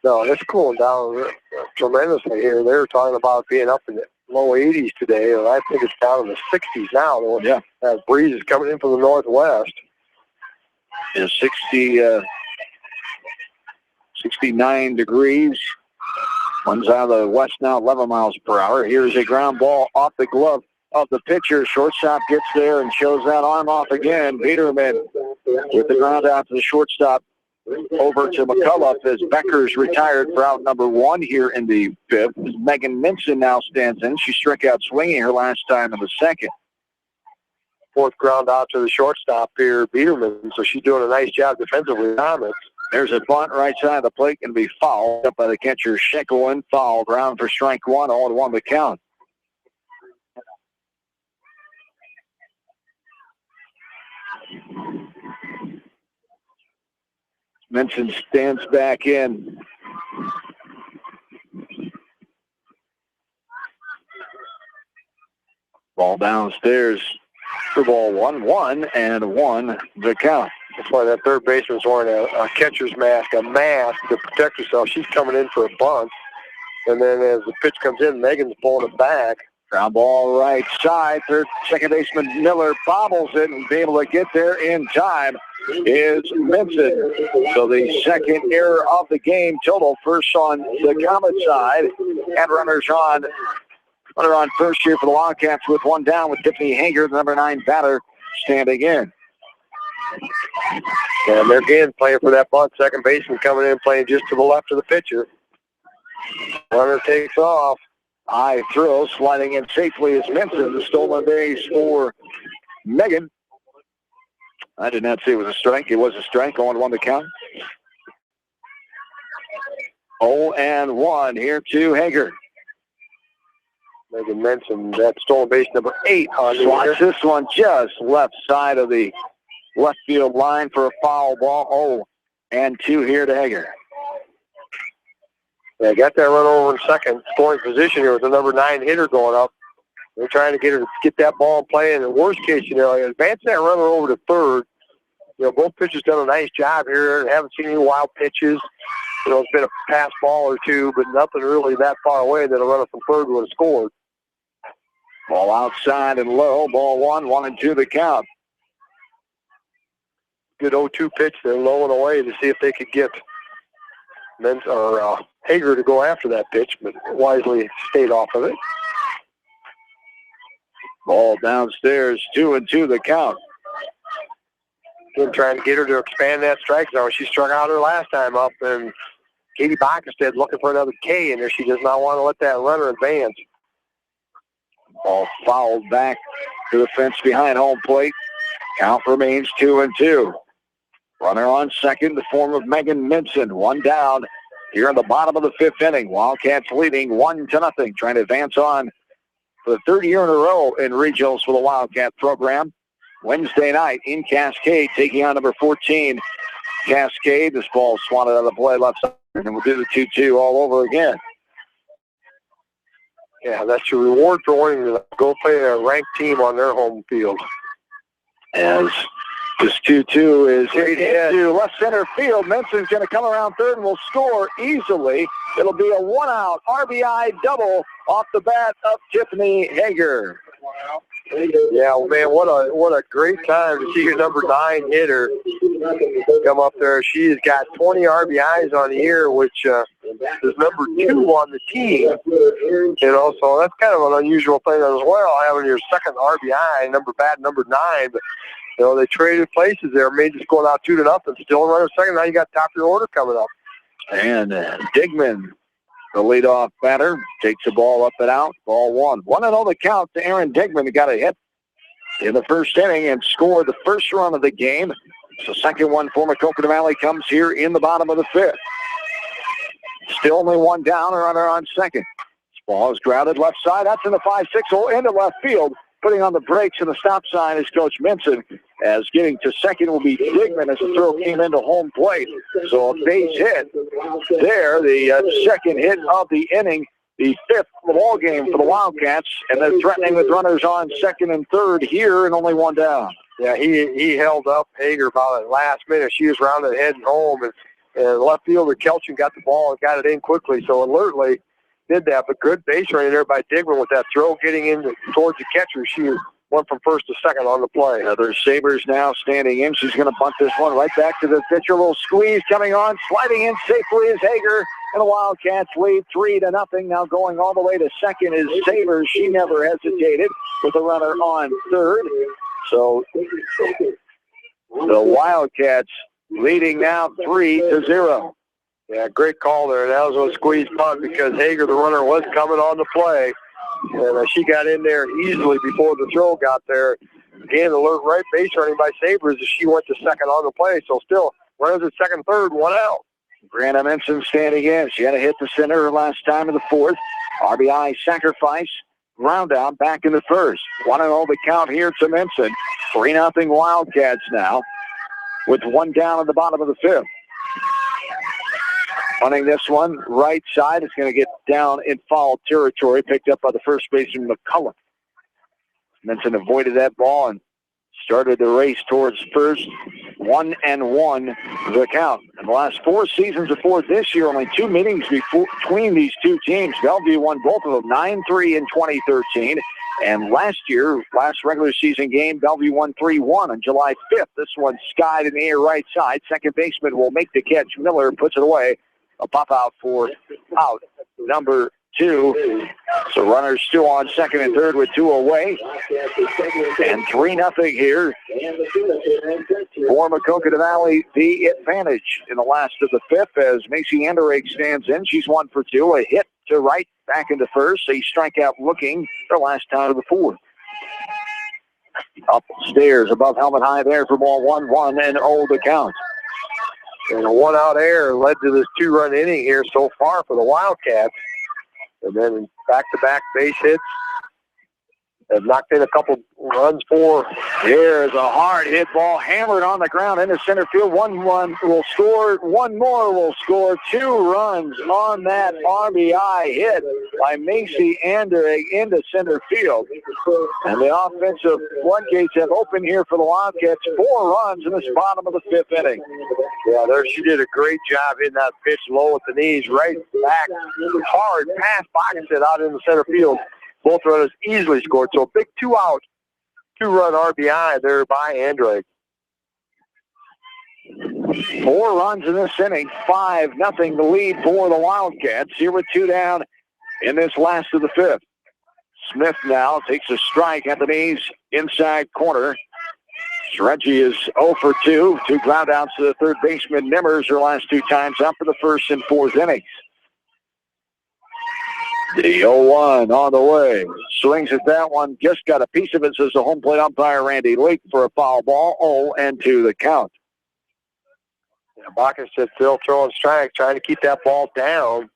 No, it's cooling down tremendously here. They were talking about being up in the low 80s today, and I think it's down in the 60s now. Yeah. That breeze is coming in from the northwest. It's 69 degrees. One's out of the west now, 11 miles per hour. Here's a ground ball off the glove of the pitcher. Shortstop gets there and shows that arm off again. Biederman with the ground out to the shortstop. Over to McCullough as Becker's retired for out number 1 here in the 5th. Megan Minson now stands in. She struck out swinging her last time in the 2nd. 4th ground out to the shortstop here, Biederman. So she's doing a nice job defensively on it. There's a bunt right side of the plate, going to be fouled up by the catcher, Schenkelin. Foul, ground for strike 1, 0-1 the count. Minson stands back in. Ball downstairs for ball 1-1 and 1 the count. That's why that third baseman's wearing a catcher's mask, a mask to protect herself. She's coming in for a bunt. And then as the pitch comes in, Megan's pulling it back. Ground ball right side. Second baseman Miller bobbles it and be able to get there in time is Minson. So the second error of the game total. First on the Comet side. And runner on first here for the Wildcats with 1 down with Tiffany Hager, the number 9 batter, standing in. And they're again playing for that bunt. Second baseman coming in playing just to the left of the pitcher. Runner takes off. High throw, sliding in safely is Minson. The stolen base for Megan. I did not see it was a strike. It was a strike. 0-1 to count. 0-1 here to Hager. Megan Minson, that stolen base number 8. Watch this one just left side of the left field line for a foul ball. 0-2 here to Hager. Yeah, got that run over in second. Scoring position here with the number 9 hitter going up. They're trying to get her to get that ball in play. In the worst case scenario, advance that runner over to third. You know, both pitchers done a nice job here. Haven't seen any wild pitches. You know, it's been a pass ball or two, but nothing really that far away that a runner from third would have scored. Ball outside and low. Ball 1-2 the count. Good 0-2 pitch there, low and away to see if they could get Hager to go after that pitch, but wisely stayed off of it. Ball downstairs, 2-2 the count. Again, trying to get her to expand that strike zone. She struck out her last time up, and Katie Backerstead looking for another K in there. She does not want to let that runner advance. Ball fouled back to the fence behind home plate. Count remains 2-2. Runner on second, the form of Megan Minson. 1 down here in the bottom of the 5th inning. Wildcats leading 1-0, trying to advance on for the 3rd year in a row in regionals for the Wildcat program. Wednesday night in Cascade, taking on number 14, Cascade. This ball swatted out of the play left side, and we'll do the 2-2 all over again. Yeah, that's your reward for winning to go play a ranked team on their home field. As this 2-2 is hit into left center field. Minson's going to come around third and will score easily. It'll be a 1-out RBI double off the bat of Tiffany Hager. Yeah, well, man, what a great time to see your number 9 hitter come up there. She has got 20 RBIs on the year, which is number 2 on the team. So that's kind of an unusual thing as well, having your second RBI, number 9. But they traded places there. May just going out 2-0, still running second. Now you got top of your order coming up. And Digman, the leadoff batter, takes the ball up and out. Ball 1. 1-0 the count to Aaron Digman, who got a hit in the first inning and scored the first run of the game. So second one for Maquoketa Valley comes here in the bottom of the 5th. Still only one down, a runner on second. This ball is grounded left side. That's in the 5-6 hole into left field. Putting on the brakes and the stop sign is Coach Minson, as getting to second will be Digman as the throw came into home plate. So a base hit there, the second hit of the inning, the 5th of the ball game for the Wildcats, and they're threatening with runners on second and third here and only one down. Yeah, he held up Hager about at last minute. She was rounded heading home, and left fielder Kelchin got the ball and got it in quickly, so alertly did that. But good base running there by Digman with that throw getting in towards the catcher. She went from first to second on the play. There's Sabers now standing in. She's going to bunt this one right back to the pitcher. A little squeeze coming on. Sliding in safely is Hager. And the Wildcats lead 3-0. Now going all the way to second is Sabers. She never hesitated with a runner on third. So the Wildcats leading now 3-0. Yeah, great call there. That was a squeeze punt because Hager, the runner, was coming on the play. And she got in there easily before the throw got there. Again, alert right base running by Sabers as she went to second on the play. So still, runners at second, third, one out. Brianna Minson standing in. She had a hit to center her last time in the 4th. RBI sacrifice. Ground out back in the 1st. 1-0 the count here to Minson. 3-0 Wildcats now with one down at the bottom of the 5th. Running this one right side. It's going to get down in foul territory, picked up by the first baseman McCullough. Minson avoided that ball and started the race towards first. 1-1 the count. In the last 4 seasons before this year, only 2 meetings between these two teams. Bellevue won both of them 9-3 in 2013. And last regular season game, Bellevue won 3-1 on July 5th. This one skied in the air right side. Second baseman will make the catch. Miller puts it away. A pop out for out number 2. So runners still on second and third with 2 away. And 3-0 here for Maquoketa Valley. The advantage in the last of the 5th as Macy Anderegg stands in. She's 1 for 2. A hit to right, back into first. A strikeout looking her last time of the 4th. Upstairs, above helmet high there for ball 1-1 and 0 the count. And a 1-out error led to this 2-run inning here so far for the Wildcats. And then back-to-back base hits have knocked in a couple runs for. Here's a hard hit ball hammered on the ground into center field. 1-1 will score. 1 more will score. 2 runs on that RBI hit by Macy Anderegg into center field. And the offensive floodgates have opened here for the Wildcats. 4 runs in this bottom of the 5th inning. Yeah, there she did a great job hitting that pitch low at the knees, right back, hard pass box it out in the center field. Both runners easily scored. So a big 2-out, 2-run RBI there by Anderegg. 4 runs in this inning, 5-0 the lead for the Wildcats. Here with 2 down in this last of the 5th. Smith now takes a strike at the knees, inside corner. Reggie is 0 for 2. 2 ground outs to the third baseman Nimmers her last 2 times up for the 1st and 4th innings. The 0-1 on the way. Swings at that one. Just got a piece of it, says the home plate umpire Randy Leake for a foul ball. 0-2 the count. Yeah, Bacchus said Phil throwing strike, trying to keep that ball down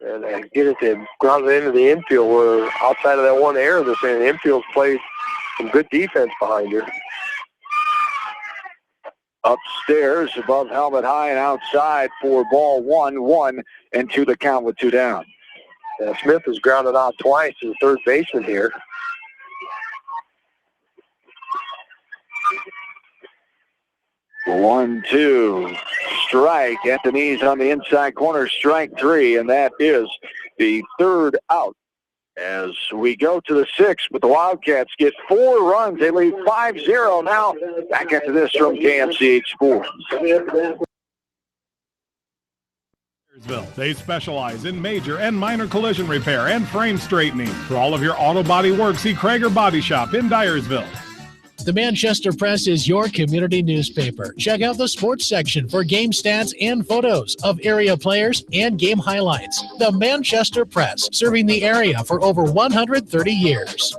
and get it to ground it into the infield where outside of that one error this inning, the infield's played some good defense behind her. Upstairs, above helmet high and outside for ball 1-2 the count with 2 down. Smith has grounded out twice as the third baseman here. The 1-2 strike at the knees on the inside corner, strike 3, and that is the 3rd out as we go to the 6th, but the Wildcats get 4 runs. They lead 5-0 now. Back after this from KMCH Sports. They specialize in major and minor collision repair and frame straightening. For all of your auto body work, see Krager Body Shop in Dyersville. The Manchester Press is your community newspaper. Check out the sports section for game stats and photos of area players and game highlights. The Manchester Press, serving the area for over 130 years.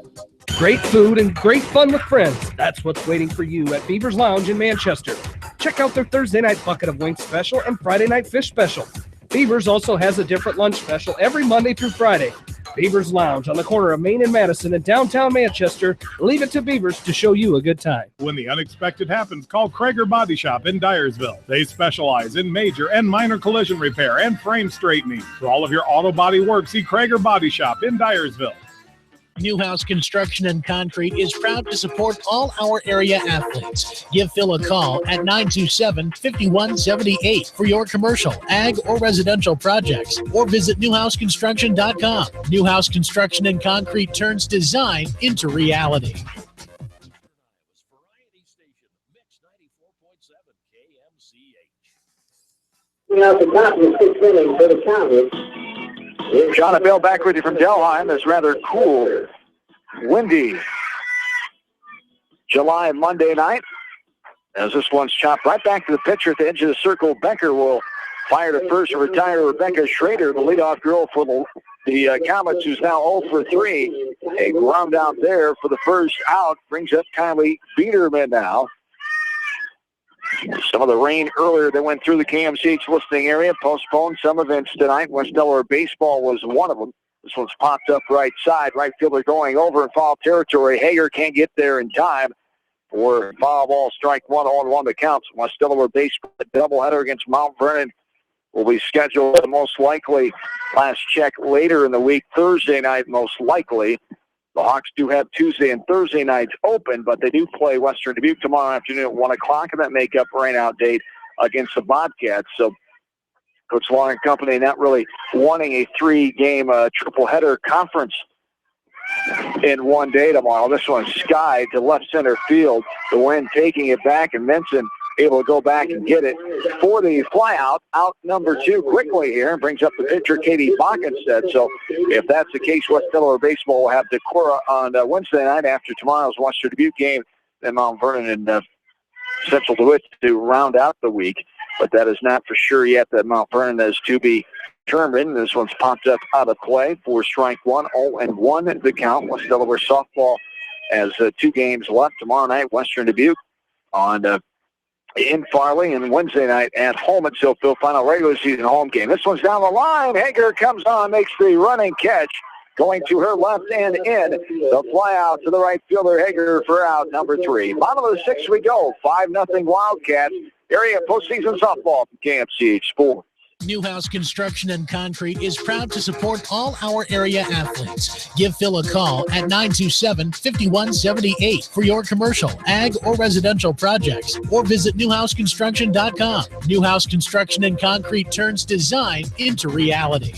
Great food and great fun with friends. That's what's waiting for you at Beaver's Lounge in Manchester. Check out their Thursday night bucket of wings special and Friday night fish special. Beaver's also has a different lunch special every Monday through Friday. Beaver's Lounge on the corner of Main and Madison in downtown Manchester. Leave it to Beaver's to show you a good time. When the unexpected happens, call Krager Body Shop in Dyersville. They specialize in major and minor collision repair and frame straightening. For all of your auto body work, see Krager Body Shop in Dyersville. Newhouse Construction and Concrete is proud to support all our area athletes. Give Phil a call at 927-5178 for your commercial, ag, or residential projects, or visit newhouseconstruction.com. Newhouse Construction and Concrete turns design into reality. John and Bill back with you from Delheim. It's rather cool, windy July Monday night. As this one's chopped right back to the pitcher at the edge of the circle. Becker will fire to first and retire Rebecca Schrader, the leadoff girl for the Comets, who's now 0 for 3. A ground out there for the first out brings up Kylie Biederman now. Some of the rain earlier that went through the KMCH listening area postponed some events tonight. West Delaware baseball was one of them. This one's popped up right side. Right fielder going over in foul territory. Hager can't get there in time for foul ball, strike 1 on 1 the counts. West Delaware baseball doubleheader against Mount Vernon will be scheduled most likely, last check, later in the week, Thursday night most likely. The Hawks do have Tuesday and Thursday nights open, but they do play Western Dubuque tomorrow afternoon at 1 o'clock, and that make-up rain-out date against the Bobcats. So Coach Long and company not really wanting a 3-game triple-header conference in one day tomorrow. This one's skied to left center field. The wind taking it back, and Minson able to go back and get it for the flyout. Out number 2 quickly here, and brings up the pitcher, Katie Bockenstead. So if that's the case, West Delaware baseball will have Decorah on Wednesday night after tomorrow's Western Dubuque game, then Mount Vernon and Central DeWitt to round out the week. But that is not for sure yet. That Mount Vernon is to be determined. This one's popped up out of play for strike 1, 0-1 the count. West Delaware softball has 2 games left tomorrow night. Western Dubuque on in Farley, and Wednesday night at home at Silville, final regular season home game. This one's down the line. Hager comes on, makes the running catch, going to her left and in. The fly out to the right fielder, Hager, for out number 3. Bottom of the 6th we go. 5-0 Wildcats. Area postseason softball from KMCH Sports. Newhouse Construction and Concrete is proud to support all our area athletes. Give Phil a call at 927-5178 for your commercial, ag, or residential projects, or visit newhouseconstruction.com. Newhouse Construction and Concrete turns design into reality.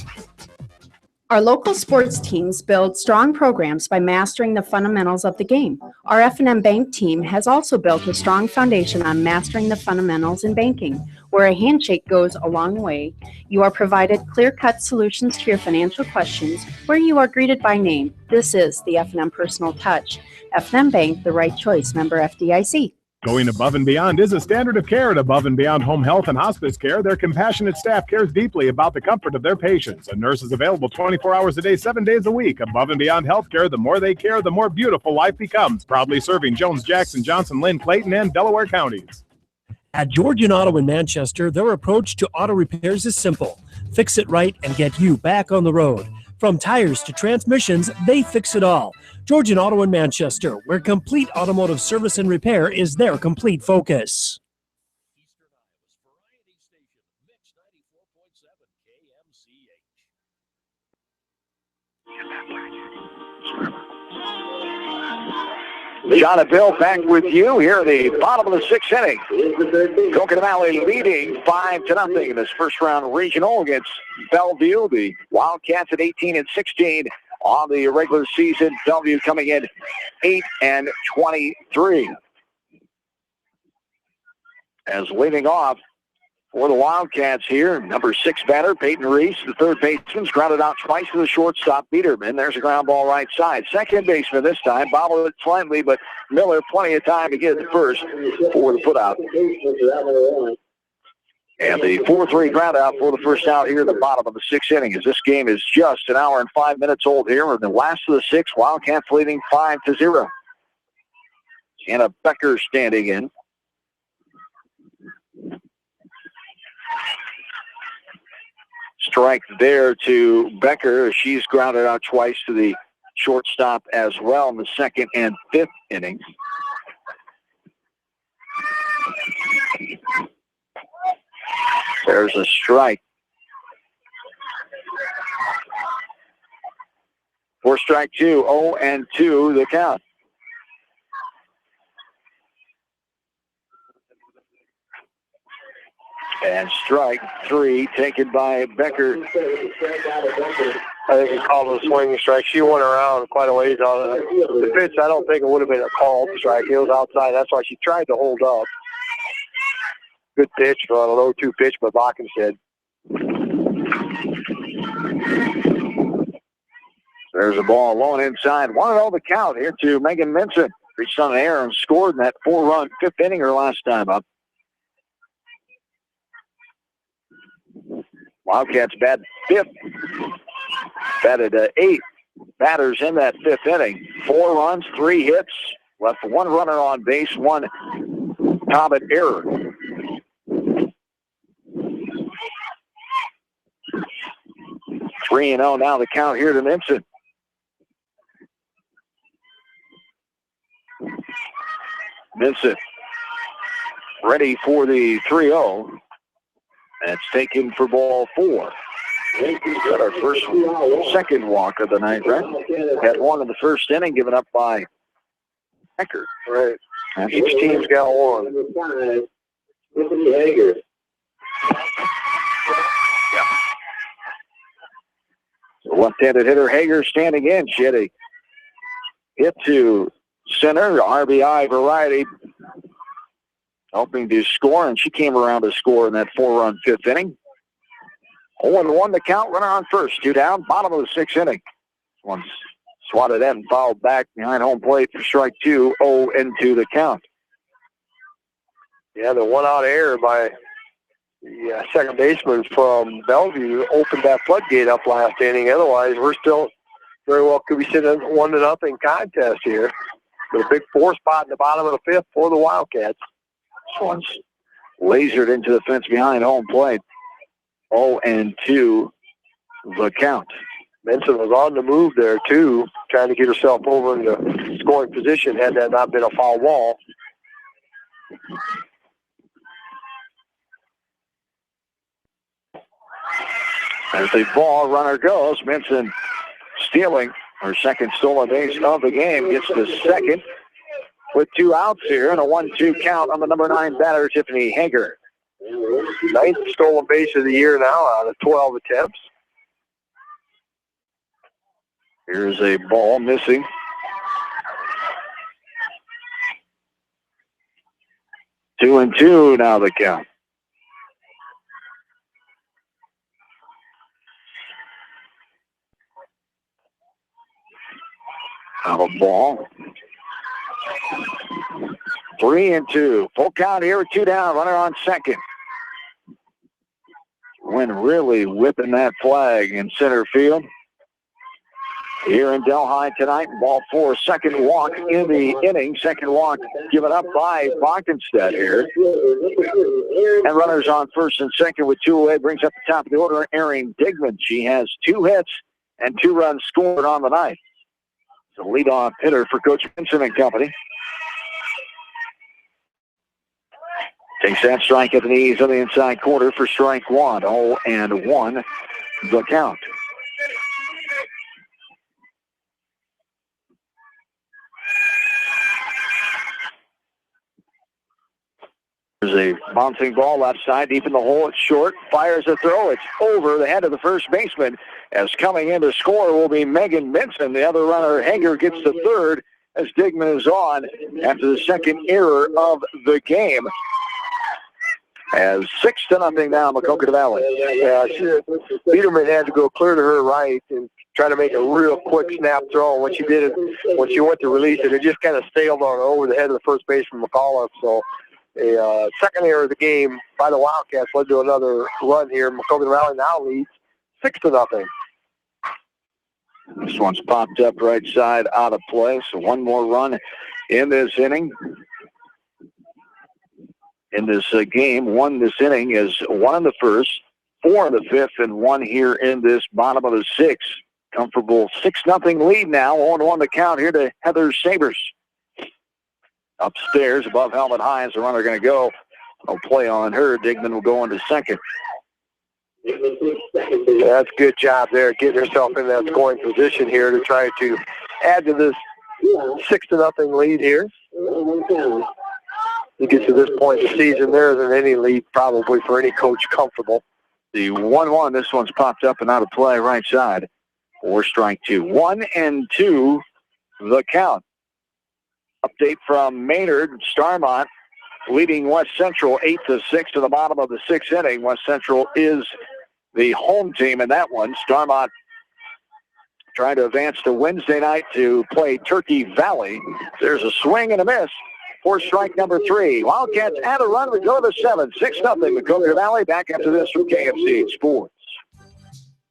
Our local sports teams build strong programs by mastering the fundamentals of the game. Our F&M Bank team has also built a strong foundation on mastering the fundamentals in banking, where a handshake goes a long way. You are provided clear-cut solutions to your financial questions, where you are greeted by name. This is the F&M Personal Touch. F&M Bank, the right choice. Member FDIC. Going above and beyond is a standard of care at Above and Beyond Home Health and Hospice Care. Their compassionate staff cares deeply about the comfort of their patients. A nurse is available 24 hours a day, 7 days a week. Above and Beyond Healthcare, the more they care, the more beautiful life becomes. Proudly serving Jones, Jackson, Johnson, Lynn, Clayton, and Delaware counties. At Georgian Auto in Manchester, their approach to auto repairs is simple. Fix it right and get you back on the road. From tires to transmissions, they fix it all. Georgian Auto in Manchester, where complete automotive service and repair is their complete focus. John and Bill back with you here at the bottom of the 6th inning. Coconut Valley leading 5-0 in this first round regional against Bellevue. The Wildcats at 18-16 on the regular season. Bellevue coming in 8-23. As leading off for the Wildcats here, number 6 batter, Peyton Reese, the third baseman's grounded out twice to the shortstop, Biederman. There's a ground ball right side. Second baseman this time, bobbled it slightly, but Miller plenty of time to get it first for the putout. And the 4-3 ground out for the first out here at the bottom of the 6th inning, as this game is just an hour and 5 minutes old here. In the last of the 6, Wildcats leading 5-0. Anna Becker standing in. Strike there to Becker. She's grounded out twice to the shortstop as well in the 2nd and 5th innings. There's a strike. 4 strike 2, 0-2 the count. And strike 3 taken by Becker. I think he called it a swinging strike. She went around quite a ways on it. The pitch, I don't think it would have been a called strike. It was outside. That's why she tried to hold up. Good pitch on a low 2 pitch, but Bakken said. There's a ball alone inside. 1-0 the count here to Megan Minson. Reached on an air and scored in that 4-run 5th inning her last time up. Wildcats bat 5th. Batted 8 batters in that 5th inning. 4 runs, 3 hits. Left 1 runner on base, 1 Comet error. Three and 0 now the count here to Minson. Minson ready for the 3-0. That's taken for ball 4. Got our second walk of the night, right? Had 1 in the 1st inning given up by Becker. Right. Each team's got 1. The left-handed hitter Hager standing in. She had a hit to center, RBI variety, hoping to score, and she came around to score in that 4-run 5th inning. 0-1 the count, runner on first, 2 down, bottom of the 6th inning. One swatted in and fouled back behind home plate for strike 2, 0-2 the count. Yeah, the 1-out error by the second baseman from Bellevue opened that floodgate up last inning. Otherwise, we're still very well could be sitting in 1-0 contest here. With a big 4 spot in the bottom of the 5th for the Wildcats. This one's lasered into the fence behind home plate. 0-2 the count. Benson was on the move there, too, trying to get herself over into scoring position had that not been a foul ball. As the ball runner goes, Benson stealing her second stolen base of the game, gets the second with 2 outs here and a 1-2 count on the number 9 batter, Tiffany Hager. 9th stolen base of the year now out of 12 attempts. Here's a ball missing. Two and two now the count. Now a ball. 3-2. Full count here with 2 down. Runner on second. Wynn really whipping that flag in center field. Here in Delhi tonight, ball 4, second walk in the inning. Second walk given up by Bockenstedt here. And runners on first and second with 2 away brings up the top of the order, Erin Digman. She has 2 hits and 2 runs scored on the night. The leadoff hitter for Coach Vincent and company. Takes that strike at the knees on the inside corner for strike 1. 0-1 the count. There's a bouncing ball left side, deep in the hole. It's short. Fires a throw. It's over the head of the first baseman. As coming in to score will be Megan Minson. The other runner, Hager, gets the third as Digman is on after the second error of the game. As 6-0 now, Maquoketa Valley. Yeah, Biederman had to go clear to her right and try to make a real quick snap throw. And when she did it, when she went to release it, it just kind of sailed on over the head of the first baseman, McAuliffe. So a second error of the game by the Wildcats led to another run here. Maquoketa Valley now leads 6-0. This one's popped up right side out of play. So one more run in this inning. In this game, one this inning is 1 in the first, 4 in the fifth, and 1 here in this bottom of the sixth. Comfortable 6-0 lead now. 0-1 the count here to Heather Sabers. Upstairs, above helmet high, is the runner going to go. No play on her. Digman will go into second. That's a good job there, getting herself in that scoring position here to try to add to this 6-0 lead here. You get to this point in the season, there isn't any lead probably for any coach comfortable. The 1-1, this one's popped up and out of play right side. 4 strike 2. 1-2 the count. Update from Maynard. Starmont leading West Central 8-6 to the bottom of the sixth inning. West Central is the home team in that one. Starmont trying to advance to Wednesday night to play Turkey Valley. There's a swing and a miss for strike number 3. Wildcats add a run. We go to the 7th. 6-0 Maquoketa Valley. Back after this from KMC Sports.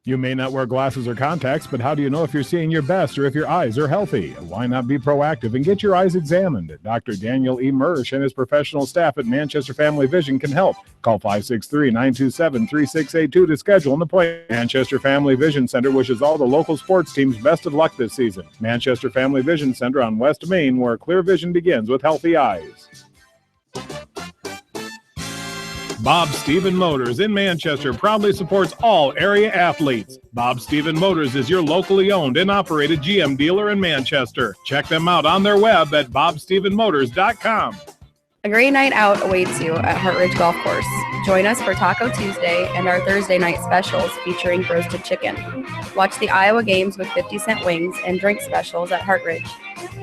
You may not wear glasses or contacts, but how do you know if you're seeing your best or if your eyes are healthy? Why not be proactive and get your eyes examined? Dr. Daniel E. Mersch and his professional staff at Manchester Family Vision can help. Call 563-927-3682 to schedule an appointment. Manchester Family Vision Center wishes all the local sports teams best of luck this season. Manchester Family Vision Center on West Main, where clear vision begins with healthy eyes. Bob Stephen Motors in Manchester proudly supports all area athletes. Bob Stephen Motors is your locally owned and operated GM dealer in Manchester. Check them out on their web at bobstephenmotors.com. A great night out awaits you at Hartridge Golf Course. Join us for Taco Tuesday and our Thursday night specials featuring roasted chicken. Watch the Iowa games with 50-cent wings and drink specials at Hartridge,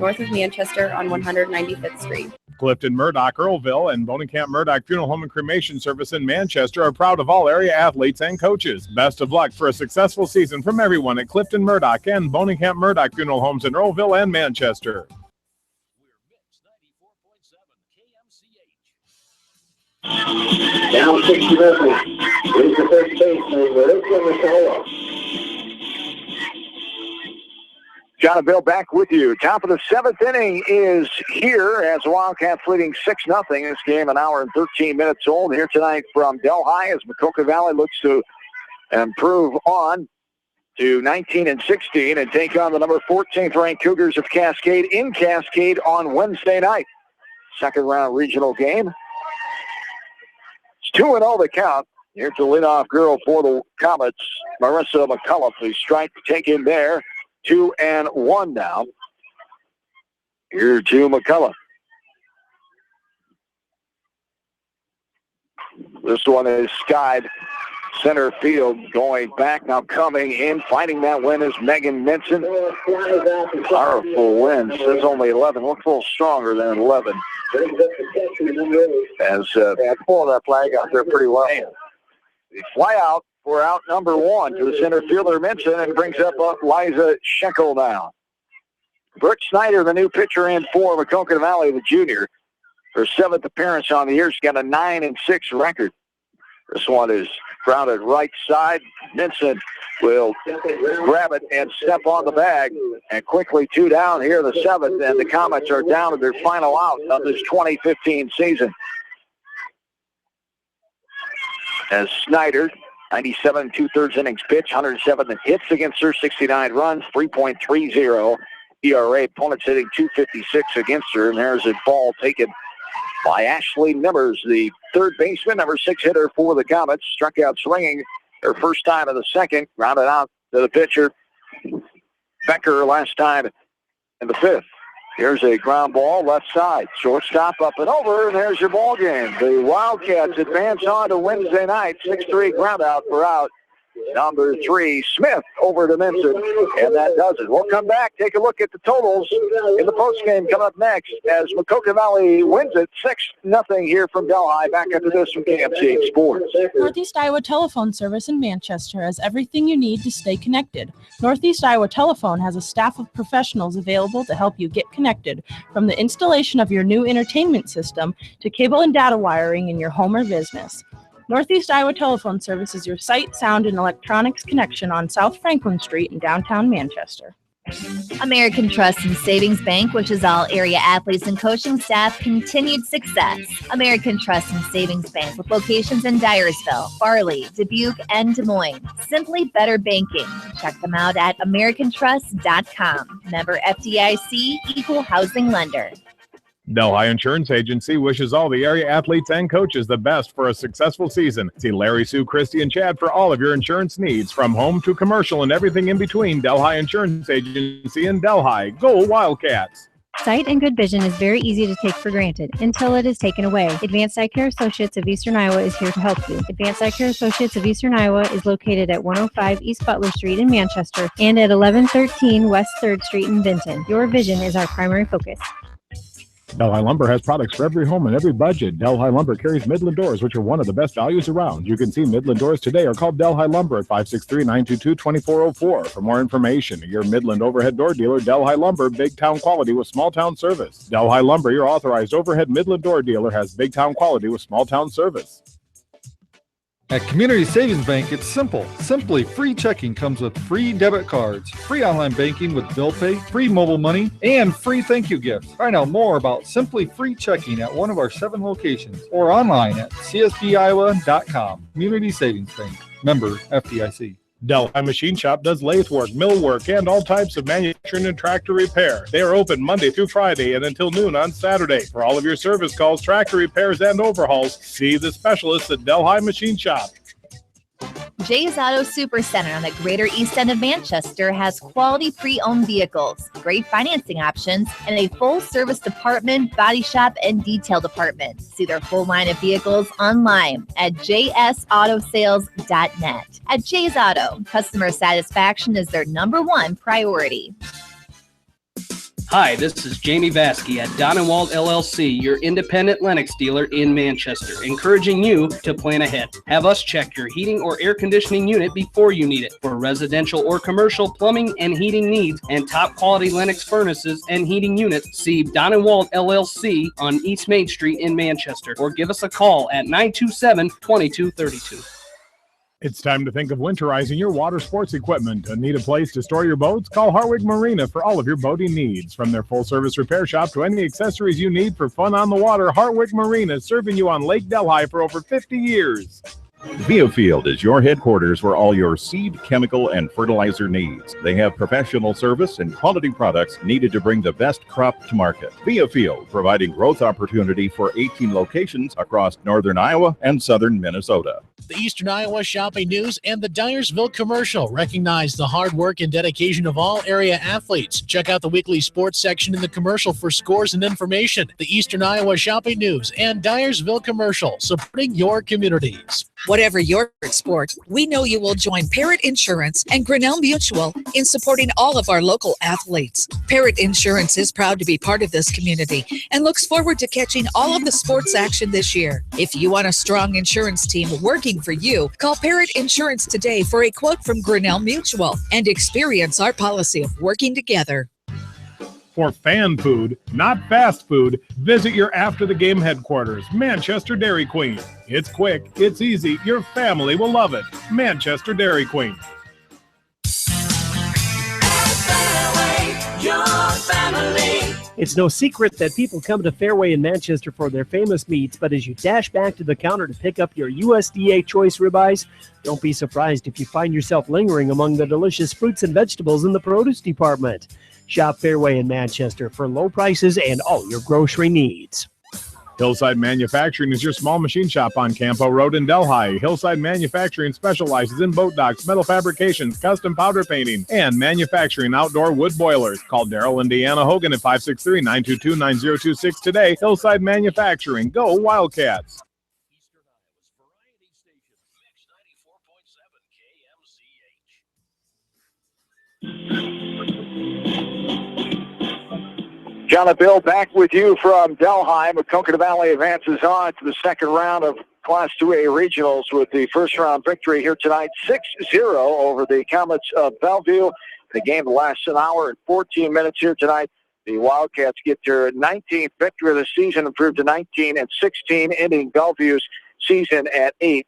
north of Manchester on 195th Street. Clifton Murdoch, Earlville, and Bonenkamp Murdoch Funeral Home and Cremation Service in Manchester are proud of all area athletes and coaches. Best of luck for a successful season from everyone at Clifton Murdoch and Bonenkamp Murdoch Funeral Homes in Earlville and Manchester. Down 60 nothing. Here's the first baseman, Melissa McCullough. John and Bill back with you. Top of the 7th inning is here as Wildcats leading 6-0. This game an hour and 13 minutes old here tonight from Delhi as Maquoketa Valley looks to improve on to 19-16 and take on the number 14th ranked Cougars of Cascade in Cascade on Wednesday night. Second round regional game. It's 2-0 the count. Here to lead off girl for the Comets, Marissa McCullough. The strike taken there. 2-1 now. Here to McCullough. This one is skied center field going back. Now coming in, fighting that win is Megan Minson. Powerful win. Says only 11. Looks a little stronger than 11. As pulling that flag out there pretty well. They fly out for out number 1 to the center fielder Minson and brings up Liza Schenkel now. Brooke Snyder, the new pitcher in for Maquoketa Valley, the junior. Her 7th appearance on the year. She's got a 9-6 record. This one is grounded right side. Minson will grab it and step on the bag. And quickly 2 down here in the 7th. And the Comets are down to their final out of this 2015 season. As Snyder, 97 2/3 innings pitch, 107 hits against her, 69 runs, 3.30 ERA. Opponents hitting 256 against her. And there's a ball taken by Ashley Nimmers, the third baseman, number 6 hitter for the Comets. Struck out swinging her first time in the second. Grounded out to the pitcher, Becker, last time in the 5th. Here's a ground ball left side. Shortstop up and over, and there's your ball game. The Wildcats advance on to Wednesday night. 6-3 ground out for out. Number 3, Smith over to Minson, and that does it. We'll come back, take a look at the totals in the postgame coming up next as Maquoketa Valley wins it 6-0 here from Delhi. Back after this from KMCH Sports. Northeast Iowa Telephone Service in Manchester has everything you need to stay connected. Northeast Iowa Telephone has a staff of professionals available to help you get connected, from the installation of your new entertainment system to cable and data wiring in your home or business. Northeast Iowa Telephone Service is your sight, sound, and electronics connection on South Franklin Street in downtown Manchester. American Trust and Savings Bank wishes all area athletes and coaching staff continued success. American Trust and Savings Bank with locations in Dyersville, Farley, Dubuque, and Des Moines. Simply better banking. Check them out at americantrust.com. Member FDIC, equal housing lender. Delhi Insurance Agency wishes all the area athletes and coaches the best for a successful season. See Larry, Sue, Christy, and Chad for all of your insurance needs, from home to commercial and everything in between. Delhi Insurance Agency in Delhi. Go Wildcats! Sight and good vision is very easy to take for granted until it is taken away. Advanced Eye Care Associates of Eastern Iowa is here to help you. Advanced Eye Care Associates of Eastern Iowa is located at 105 East Butler Street in Manchester and at 1113 West 3rd Street in Vinton. Your vision is our primary focus. Delhi Lumber has products for every home and every budget. Delhi Lumber carries Midland doors, which are one of the best values around. You can see Midland doors today or call Delhi Lumber at 563-922-2404. For more information, your Midland overhead door dealer, Delhi Lumber, big town quality with small town service. Delhi Lumber, your authorized overhead Midland door dealer, has big town quality with small town service. At Community Savings Bank, it's simple. Simply free checking comes with free debit cards, free online banking with bill pay, free mobile money, and free thank you gifts. Find out more about Simply Free Checking at one of our 7 locations or online at csbiowa.com. Community Savings Bank. Member FDIC. Delhi Machine Shop does lathe work, mill work, and all types of manufacturing and tractor repair. They are open Monday through Friday and until noon on Saturday. For all of your service calls, tractor repairs, and overhauls, see the specialists at Delhi Machine Shop. Jay's Auto Supercenter on the Greater East End of Manchester has quality pre-owned vehicles, great financing options, and a full-service department, body shop, and detail department. See their full line of vehicles online at jsautosales.net. At Jay's Auto, customer satisfaction is their #1 priority. Hi, this is Jamie Vasky at Don & Wald LLC, your independent Lennox dealer in Manchester, encouraging you to plan ahead. Have us check your heating or air conditioning unit before you need it. For residential or commercial plumbing and heating needs and top quality Lennox furnaces and heating units, see Don & Wald LLC on East Main Street in Manchester, or give us a call at 927-2232. It's time to think of winterizing your water sports equipment. Need a place to store your boats? Call Hartwig Marina for all of your boating needs. From their full-service repair shop to any accessories you need for fun on the water, Hartwig Marina is serving you on Lake Delhi for over 50 years. Biofield is your headquarters for all your seed, chemical, and fertilizer needs. They have professional service and quality products needed to bring the best crop to market. Biofield, providing growth opportunity for 18 locations across northern Iowa and southern Minnesota. The Eastern Iowa Shopping News and the Dyersville Commercial recognize the hard work and dedication of all area athletes. Check out the weekly sports section in the commercial for scores and information. The Eastern Iowa Shopping News and Dyersville Commercial, supporting your communities. Whatever your sport, we know you will join Parrot Insurance and Grinnell Mutual in supporting all of our local athletes. Parrot Insurance is proud to be part of this community and looks forward to catching all of the sports action this year. If you want a strong insurance team working for you, call Parrot Insurance today for a quote from Grinnell Mutual and experience our policy of working together. For fan food, not fast food, visit your after-the-game headquarters, Manchester Dairy Queen. It's quick, it's easy, your family will love it. Manchester Dairy Queen. It's no secret that people come to Fairway in Manchester for their famous meats, but as you dash back to the counter to pick up your USDA choice ribeyes, don't be surprised if you find yourself lingering among the delicious fruits and vegetables in the produce department. Shop Fairway in Manchester for low prices and all your grocery needs. Hillside Manufacturing is your small machine shop on Campo Road in Delhi. Hillside Manufacturing specializes in boat docks, metal fabrications, custom powder painting, and manufacturing outdoor wood boilers. Call Daryl and Deanna Hogan at 563-922-9026 today. Hillside Manufacturing. Go Wildcats! John and Bill back with you from Delhi. Maquoketa Valley advances on to the second round of Class 2A regionals with the first round victory here tonight, 6-0 over the Comets of Bellevue. The game lasts an hour and 14 minutes here tonight. The Wildcats get their 19th victory of the season, improved to 19-16, ending Bellevue's season at 8-24,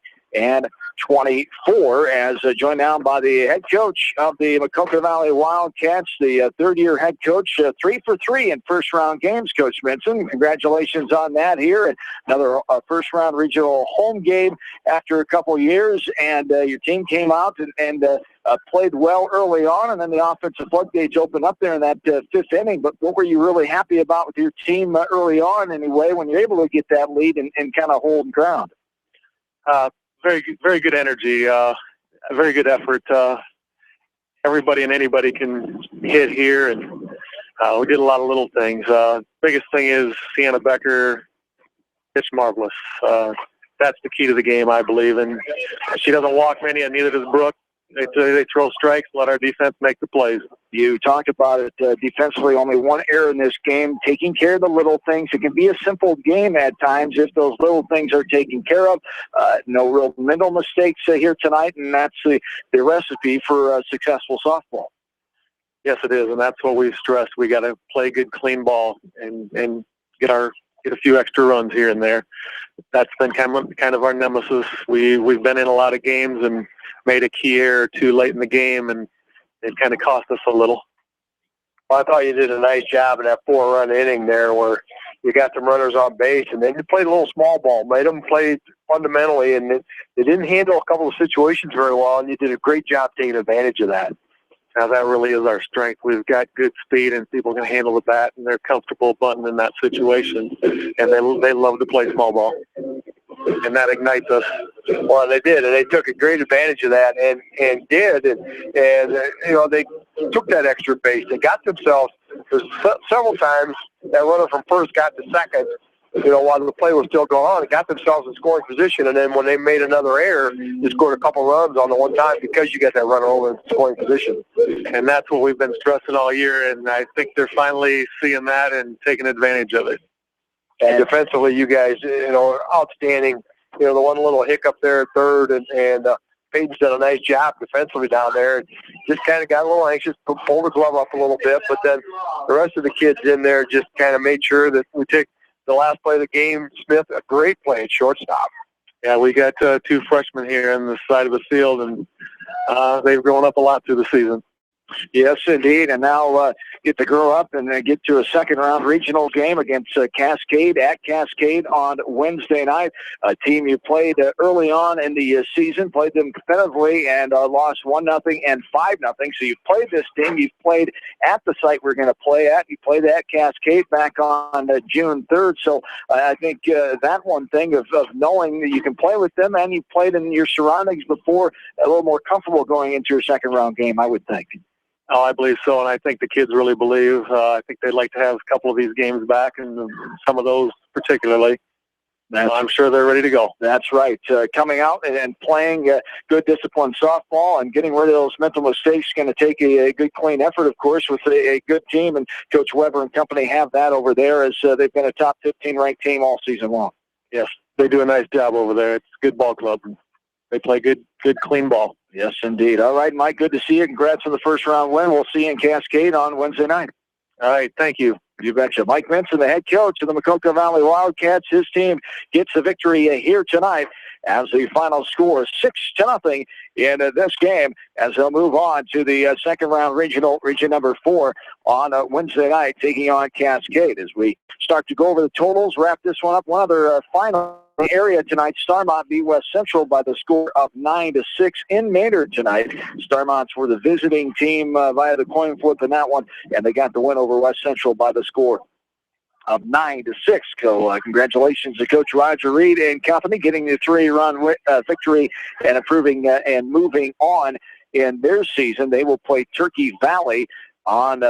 as joined now by the head coach of the Maquoketa Valley Wildcats, the third-year head coach, 3 for 3 in first-round games, Coach Benson. Congratulations on that here. Another first-round regional home game after a couple years, and your team came out and played well early on, and then the offensive floodgates opened up there in that fifth inning. But what were you really happy about with your team early on anyway when you're able to get that lead and kind of hold ground? Very good energy, a very good effort. Everybody and anybody can hit here, and we did a lot of little things. Biggest thing is Sienna Becker, it's marvelous. That's the key to the game, I believe, and she doesn't walk many, and neither does Brooke. They throw strikes, let our defense make the plays. You talked about it defensively, only one error in this game, taking care of the little things. It can be a simple game at times if those little things are taken care of. No real mental mistakes here tonight, and that's the recipe for successful softball. Yes, it is, and that's what we've stressed. We got to play good, clean ball and get a few extra runs here and there. That's been kind of our nemesis. We've been in a lot of games and made a key error too late in the game, and it kind of cost us a little. Well, I thought you did a nice job in that 4-run inning there where you got the runners on base, and then you played a little small ball, made them play fundamentally, and they didn't handle a couple of situations very well, and you did a great job taking advantage of that. Now, that really is our strength. We've got good speed, and people can handle the bat, and they're comfortable bunting in that situation, and they love to play small ball, and that ignites us. Well, they did, and they took a great advantage of that, and they took that extra base. They got themselves, several times that runner from first got to second, while the play was still going on, they got themselves in scoring position, and then when they made another error, they scored a couple runs on the one time because you got that runner over in scoring position. And that's what we've been stressing all year, and I think they're finally seeing that and taking advantage of it. And defensively, you guys, outstanding. The one little hiccup there at third, and Peyton's done a nice job defensively down there. Just kind of got a little anxious, pulled the glove up a little bit, but then the rest of the kids in there just kind of made sure that we take the last play of the game. Smith, a great play at shortstop. Yeah, we got two freshmen here on the side of the field, and they've grown up a lot through the season. Yes, indeed, and now get to grow up and get to a second-round regional game against Cascade at Cascade on Wednesday night. A team you played early on in the season, played them competitively and lost 1-0 and 5-0. So you played this team. You've played at the site we're going to play at. You played at Cascade back on June 3rd. So I think that one thing of knowing that you can play with them and you've played in your surroundings before, a little more comfortable going into your second-round game, I would think. Oh, I believe so, and I think the kids really believe. I think they'd like to have a couple of these games back, and some of those particularly. I'm sure they're ready to go. That's right. Coming out and playing good disciplined softball and getting rid of those mental mistakes is going to take a good, clean effort, of course, with a good team. And Coach Weber and company have that over there as they've been a top 15 ranked team all season long. Yes, they do a nice job over there. It's a good ball club. They play good, clean ball. Yes, indeed. All right, Mike, good to see you. Congrats on the first-round win. We'll see you in Cascade on Wednesday night. All right, thank you. You betcha. Mike Vinson, the head coach of the Maquoketa Valley Wildcats. His team gets the victory here tonight as the final score is 6-0 in this game as they'll move on to the second-round region number 4 on Wednesday night, taking on Cascade. As we start to go over the totals, wrap this one up, one other final area tonight. Starmont beat West Central by the score of 9-6 in Maynard tonight. Starmonts were the visiting team via the coin flip in that one, and they got the win over West Central by the score of 9-6. So congratulations to Coach Roger Reed and company getting the 3-run victory and improving and moving on in their season. They will play Turkey Valley on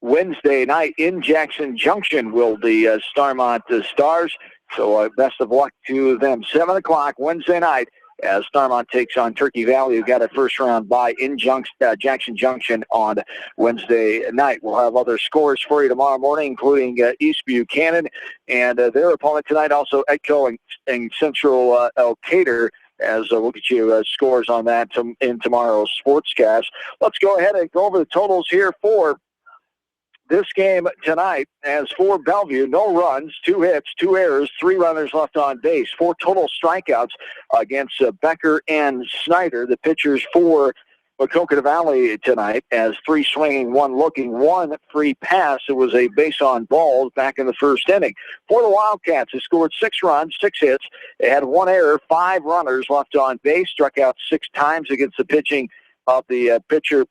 Wednesday night in Jackson Junction will the Starmont Stars. So best of luck to them. 7 o'clock Wednesday night as Starmont takes on Turkey Valley, who got a first-round bye in Jackson Junction on Wednesday night. We'll have other scores for you tomorrow morning, including East Buchanan and their opponent tonight, also Edco and Central Elkader, as we'll get you scores on that in tomorrow's Sportscast. Let's go ahead and go over the totals here for this game tonight. As for Bellevue, no runs, 2 hits, 2 errors, 3 runners left on base, 4 total strikeouts against Becker and Snyder. The pitchers for Maquoketa Valley tonight, as 3 swinging, 1 looking, 1 free pass. It was a base on balls back in the first inning. For the Wildcats, they scored 6 runs, 6 hits. They had 1 error, 5 runners left on base, struck out 6 times against the pitching of the pitcher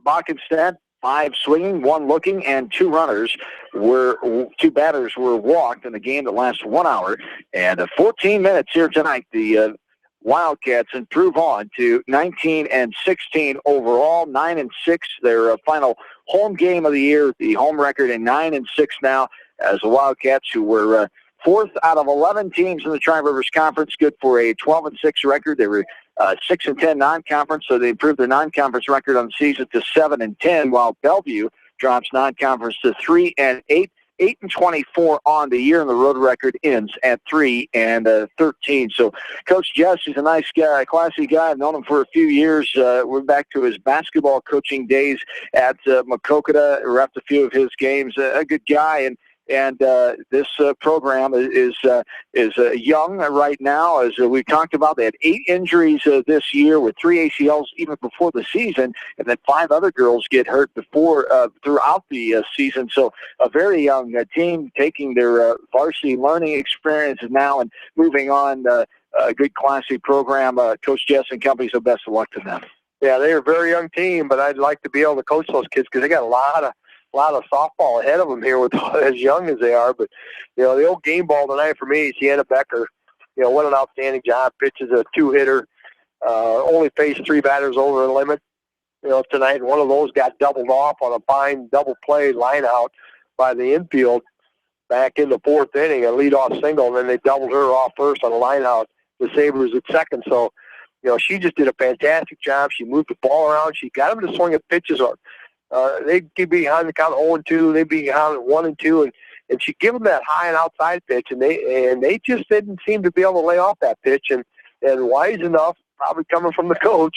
Bockenstead. 5 swinging, 1 looking, and 2 batters were walked in a game that lasted 1 hour and 14 minutes here tonight. The Wildcats improve on to 19-16 overall, 9-6. Their final home game of the year, the home record, and 9-6 now as the Wildcats, who were 4th out of 11 teams in the Tri-Rivers Conference, good for a 12-6 record. They were 6-10 non-conference, so they improved their non-conference record on the season to 7-10, while Bellevue drops non-conference to 3-8, 8-24 on the year, and the road record ends at 3-13. So Coach Jess is a nice guy, a classy guy. I've known him for a few years. We're back to his basketball coaching days at Maquoketa. Repped a few of his games. A good guy, and this program is young right now. As we talked about, they had 8 injuries this year, with 3 ACLs even before the season, and then 5 other girls get hurt throughout the season. So a very young team taking their varsity learning experiences now and moving on. A good classy program. Coach Jess and company, so best of luck to them. Yeah, they're a very young team, but I'd like to be able to coach those kids because they got a lot of softball ahead of them here with as young as they are. But, the old game ball tonight for me, Sienna Becker, what an outstanding job. Pitches a 2-hitter, only faced 3 batters over the limit, tonight. And one of those got doubled off on a fine double play line out by the infield back in the 4th inning, a leadoff single, and then they doubled her off first on a line out. The Sabres at second. So, she just did a fantastic job. She moved the ball around. She got them to swing at pitches on. They'd be behind the count 0-2. They'd be behind at 1-2, and she'd give them that high and outside pitch, and they just didn't seem to be able to lay off that pitch. And wise enough, probably coming from the coach,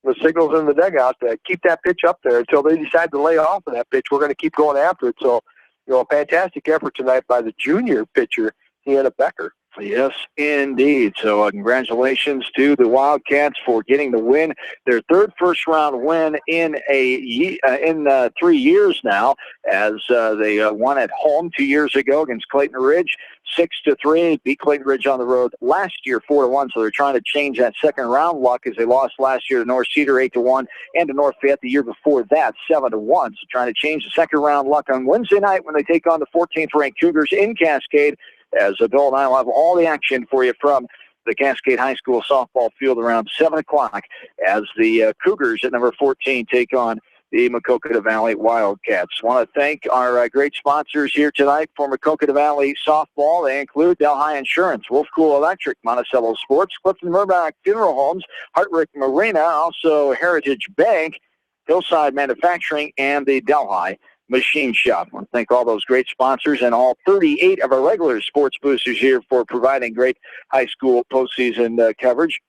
the signals in the dugout, to keep that pitch up there until they decide to lay off of that pitch. We're going to keep going after it. So, a fantastic effort tonight by the junior pitcher, Sienna Becker. Yes, indeed. So congratulations to the Wildcats for getting the win. Their 3rd first-round win in 3 years now, as they won at home 2 years ago against Clayton Ridge, 6-3. Beat Clayton Ridge on the road last year, 4-1. So they're trying to change that second-round luck, as they lost last year to North Cedar 8-1 and to North Fayette the year before that, 7-1. So trying to change the second-round luck on Wednesday night when they take on the 14th-ranked Cougars in Cascade. As Bill and I will have all the action for you from the Cascade High School softball field around 7 o'clock as the Cougars at number 14 take on the Maquoketa Valley Wildcats. Want to thank our great sponsors here tonight for Maquoketa Valley softball. They include Delhi Insurance, Wolf Cool Electric, Monticello Sports, Clifton Murdoch Funeral Homes, Hartrick Marina, also Heritage Bank, Hillside Manufacturing, and the Delhi Machine Shop. I want to thank all those great sponsors and all 38 of our regular sports boosters here for providing great high school postseason coverage.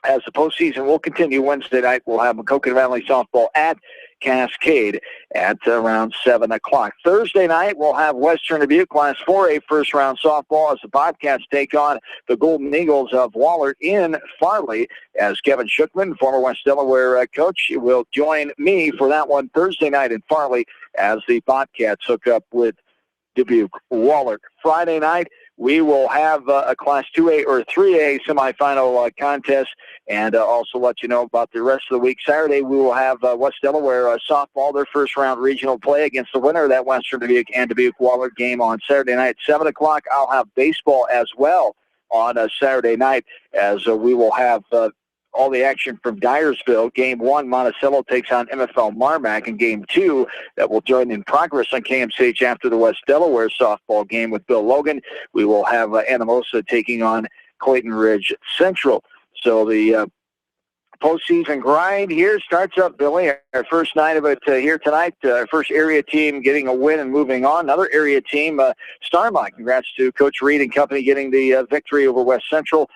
As the postseason will continue, Wednesday night we'll have Maquoketa Valley softball at Cascade at around 7 o'clock. Thursday night we'll have Western Dubuque Class 4A first-round softball as the Bobcats take on the Golden Eagles of Wahlert in Farley, as Kevin Shookman, former West Delaware coach, will join me for that one Thursday night in Farley as the Bobcats hook up with Dubuque Wahlert. Friday night we will have a Class 2A or 3A semifinal contest, and also let you know about the rest of the week. Saturday, we will have West Delaware softball, their first-round regional play against the winner of that Western Dubuque and Dubuque-Wahlert game on Saturday night, 7 o'clock. I'll have baseball as well on Saturday night, as we will have all the action from Dyersville. Game 1, Monticello takes on MFL Marmac, and Game 2 that will join in progress on KMCH after the West Delaware softball game with Bill Logan. We will have Anamosa taking on Clayton Ridge Central. So the postseason grind here starts up, Billy. Our first night of it here tonight. Our first area team getting a win and moving on. Another area team, Starmont. Congrats to Coach Reed and company getting the victory over West Central.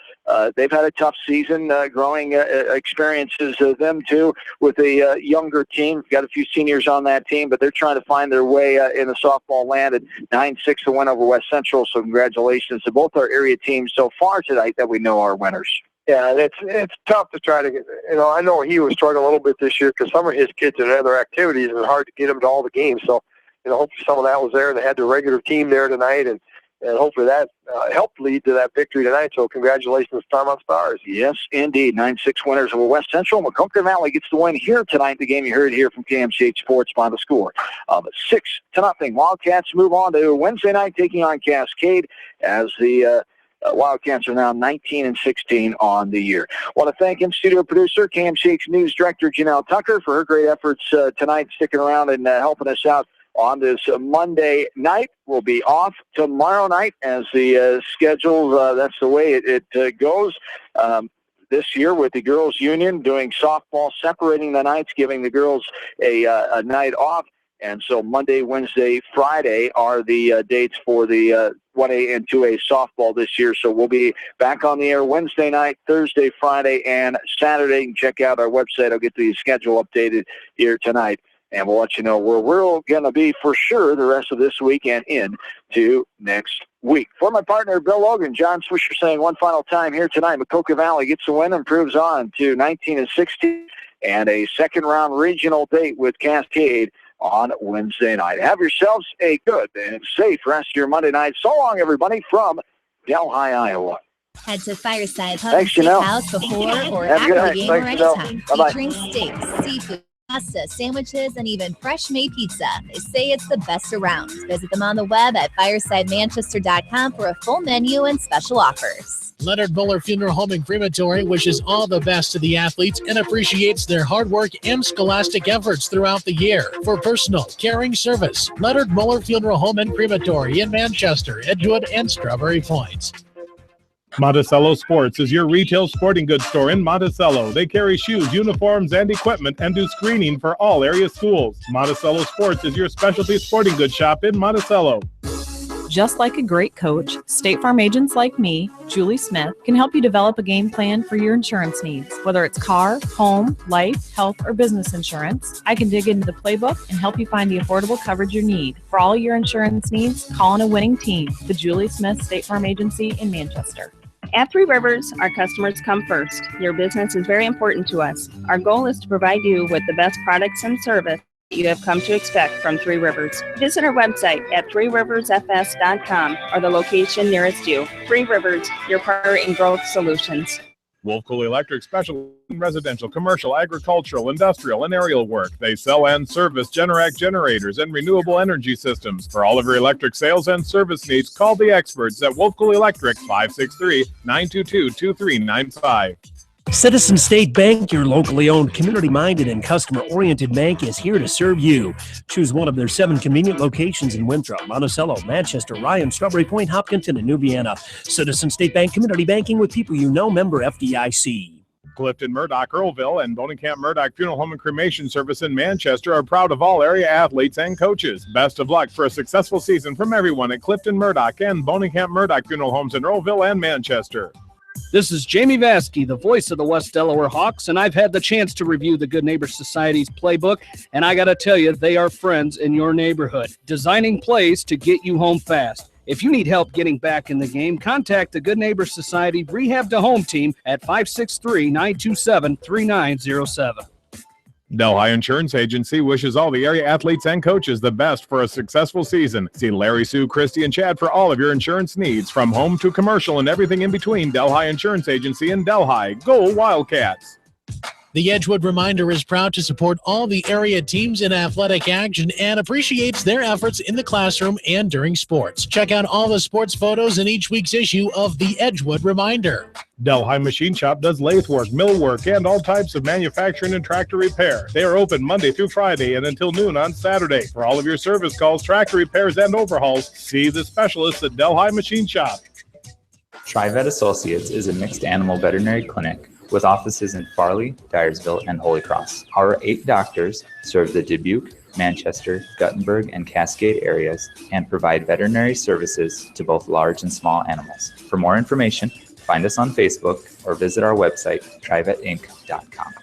They've had a tough season, growing experiences them too with a younger team. Got a few seniors on that team, but they're trying to find their way in the softball land. At 9-6 to win over West Central. So congratulations to both our area teams so far tonight that we know are winners. Yeah, and it's tough to try to get, I know he was struggling a little bit this year because some of his kids in other activities, it was hard to get them to all the games. So, hopefully some of that was there. They had the regular team there tonight, and hopefully that helped lead to that victory tonight. So congratulations, Starmont Stars. Yes, indeed. 9-6 winners over West Central. Maquoketa Valley gets the win here tonight. The game you heard here from KMCH Sports by the score of 6-0. Wildcats move on to Wednesday night, taking on Cascade as the Wildcats are now 19-16 on the year. I want to thank in-studio producer, KMCH News Director Janelle Tucker, for her great efforts tonight, sticking around and helping us out on this Monday night. We'll be off tomorrow night as the schedule, that's the way it goes. This year with the girls' union doing softball, separating the nights, giving the girls a night off. And so Monday, Wednesday, Friday are the dates for the 1A and 2A softball this year. So we'll be back on the air Wednesday night, Thursday, Friday, and Saturday. You can check out our website. I'll get the schedule updated here tonight, and we'll let you know where we're going to be for sure the rest of this week and into next week. For my partner, Bill Logan, John Swisher saying one final time here tonight, Maquoketa Valley gets the win, improves on to 19-16, and a second-round regional date with Cascade on Wednesday night. Have yourselves a good and safe rest of your Monday night. So long, everybody, from Delhi, Iowa. Head to Fireside Pub Thanks, and Janelle. Steakhouse before or Have a good after the night. game or Thanks, Janelle. anytime. Bye-bye. Featuring steaks, seafood, pasta, sandwiches, and even fresh-made pizza. They say it's the best around. Visit them on the web at firesidemanchester.com for a full menu and special offers. Leonard Muller Funeral Home and Crematory wishes all the best to the athletes and appreciates their hard work and scholastic efforts throughout the year. For personal, caring service, Leonard Muller Funeral Home and Crematory in Manchester, Edgewood, and Strawberry Points. Monticello Sports is your retail sporting goods store in Monticello. They carry shoes, uniforms, and equipment and do screening for all area schools. Monticello Sports is your specialty sporting goods shop in Monticello. Just like a great coach, State Farm agents like me, Julie Smith, can help you develop a game plan for your insurance needs. Whether it's car, home, life, health, or business insurance, I can dig into the playbook and help you find the affordable coverage you need. For all your insurance needs, call on a winning team, the Julie Smith State Farm Agency in Manchester. At Three Rivers, our customers come first. Your business is very important to us. Our goal is to provide you with the best products and service you have come to expect from Three Rivers. Visit our website at threeriversfs.com or the location nearest you. Three Rivers, your partner in growth solutions. Wolf Cool Electric special in residential, commercial, agricultural, industrial, and aerial work. They sell and service Generac generators and renewable energy systems. For all of your electric sales and service needs, call the experts at Wolf Cool Electric, 563-922-2395. Citizen State Bank, your locally owned, community-minded, and customer-oriented bank, is here to serve you. Choose one of their 7 convenient locations in Winthrop, Monticello, Manchester, Ryan, Strawberry Point, Hopkinton, and New Vienna. Citizen State Bank, community banking with people you know, member FDIC. Clifton, Murdoch, Earlville, and Bonenkamp Murdoch Funeral Home and Cremation Service in Manchester are proud of all area athletes and coaches. Best of luck for a successful season from everyone at Clifton Murdoch and Bonenkamp Murdoch Funeral Homes in Earlville and Manchester. This is Jamie Vasky, the voice of the West Delaware Hawks, and I've had the chance to review the Good Neighbor Society's playbook, and I got to tell you, they are friends in your neighborhood, designing plays to get you home fast. If you need help getting back in the game, contact the Good Neighbor Society Rehab to Home team at 563-927-3907. Delhi Insurance Agency wishes all the area athletes and coaches the best for a successful season. See Larry, Sue, Christy, and Chad for all of your insurance needs, from home to commercial and everything in between. Delhi Insurance Agency in Delhi. Go Wildcats! The Edgewood Reminder is proud to support all the area teams in athletic action and appreciates their efforts in the classroom and during sports. Check out all the sports photos in each week's issue of the Edgewood Reminder. Delhi Machine Shop does lathe work, mill work, and all types of manufacturing and tractor repair. They are open Monday through Friday and until noon on Saturday. For all of your service calls, tractor repairs, and overhauls, see the specialists at Delhi Machine Shop. TriVet Associates is a mixed animal veterinary clinic with offices in Farley, Dyersville, and Holy Cross. Our 8 doctors serve the Dubuque, Manchester, Guttenberg, and Cascade areas and provide veterinary services to both large and small animals. For more information, find us on Facebook or visit our website, trivetinc.com.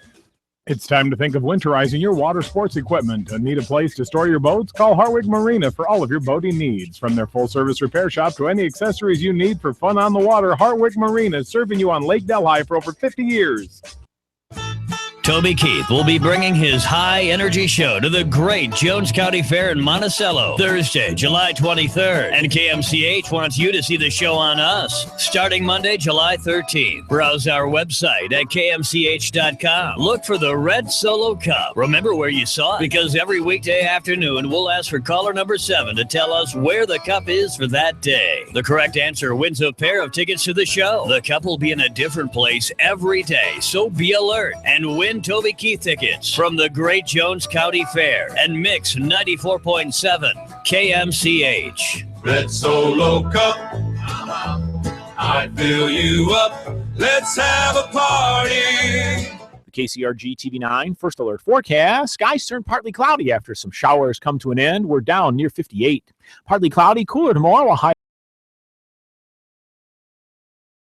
It's time to think of winterizing your water sports equipment. Need a place to store your boats? Call Hartwig Marina for all of your boating needs. From their full-service repair shop to any accessories you need for fun on the water, Hartwig Marina is serving you on Lake Delhi for over 50 years. Toby Keith will be bringing his high-energy show to the great Jones County Fair in Monticello, Thursday, July 23rd. And KMCH wants you to see the show on us, starting Monday, July 13th. Browse our website at kmch.com. Look for the Red Solo Cup. Remember where you saw it, because every weekday afternoon, we'll ask for caller number 7 to tell us where the cup is for that day. The correct answer wins a pair of tickets to the show. The cup will be in a different place every day, so be alert and win Toby Keith tickets from the Great Jones County Fair and Mix 94.7 KMCH. Red Solo Cup, I fill you up. Let's have a party. The KCRG TV9 First Alert forecast. Skies turn partly cloudy after some showers come to an end. We're down near 58. Partly cloudy, cooler tomorrow. A high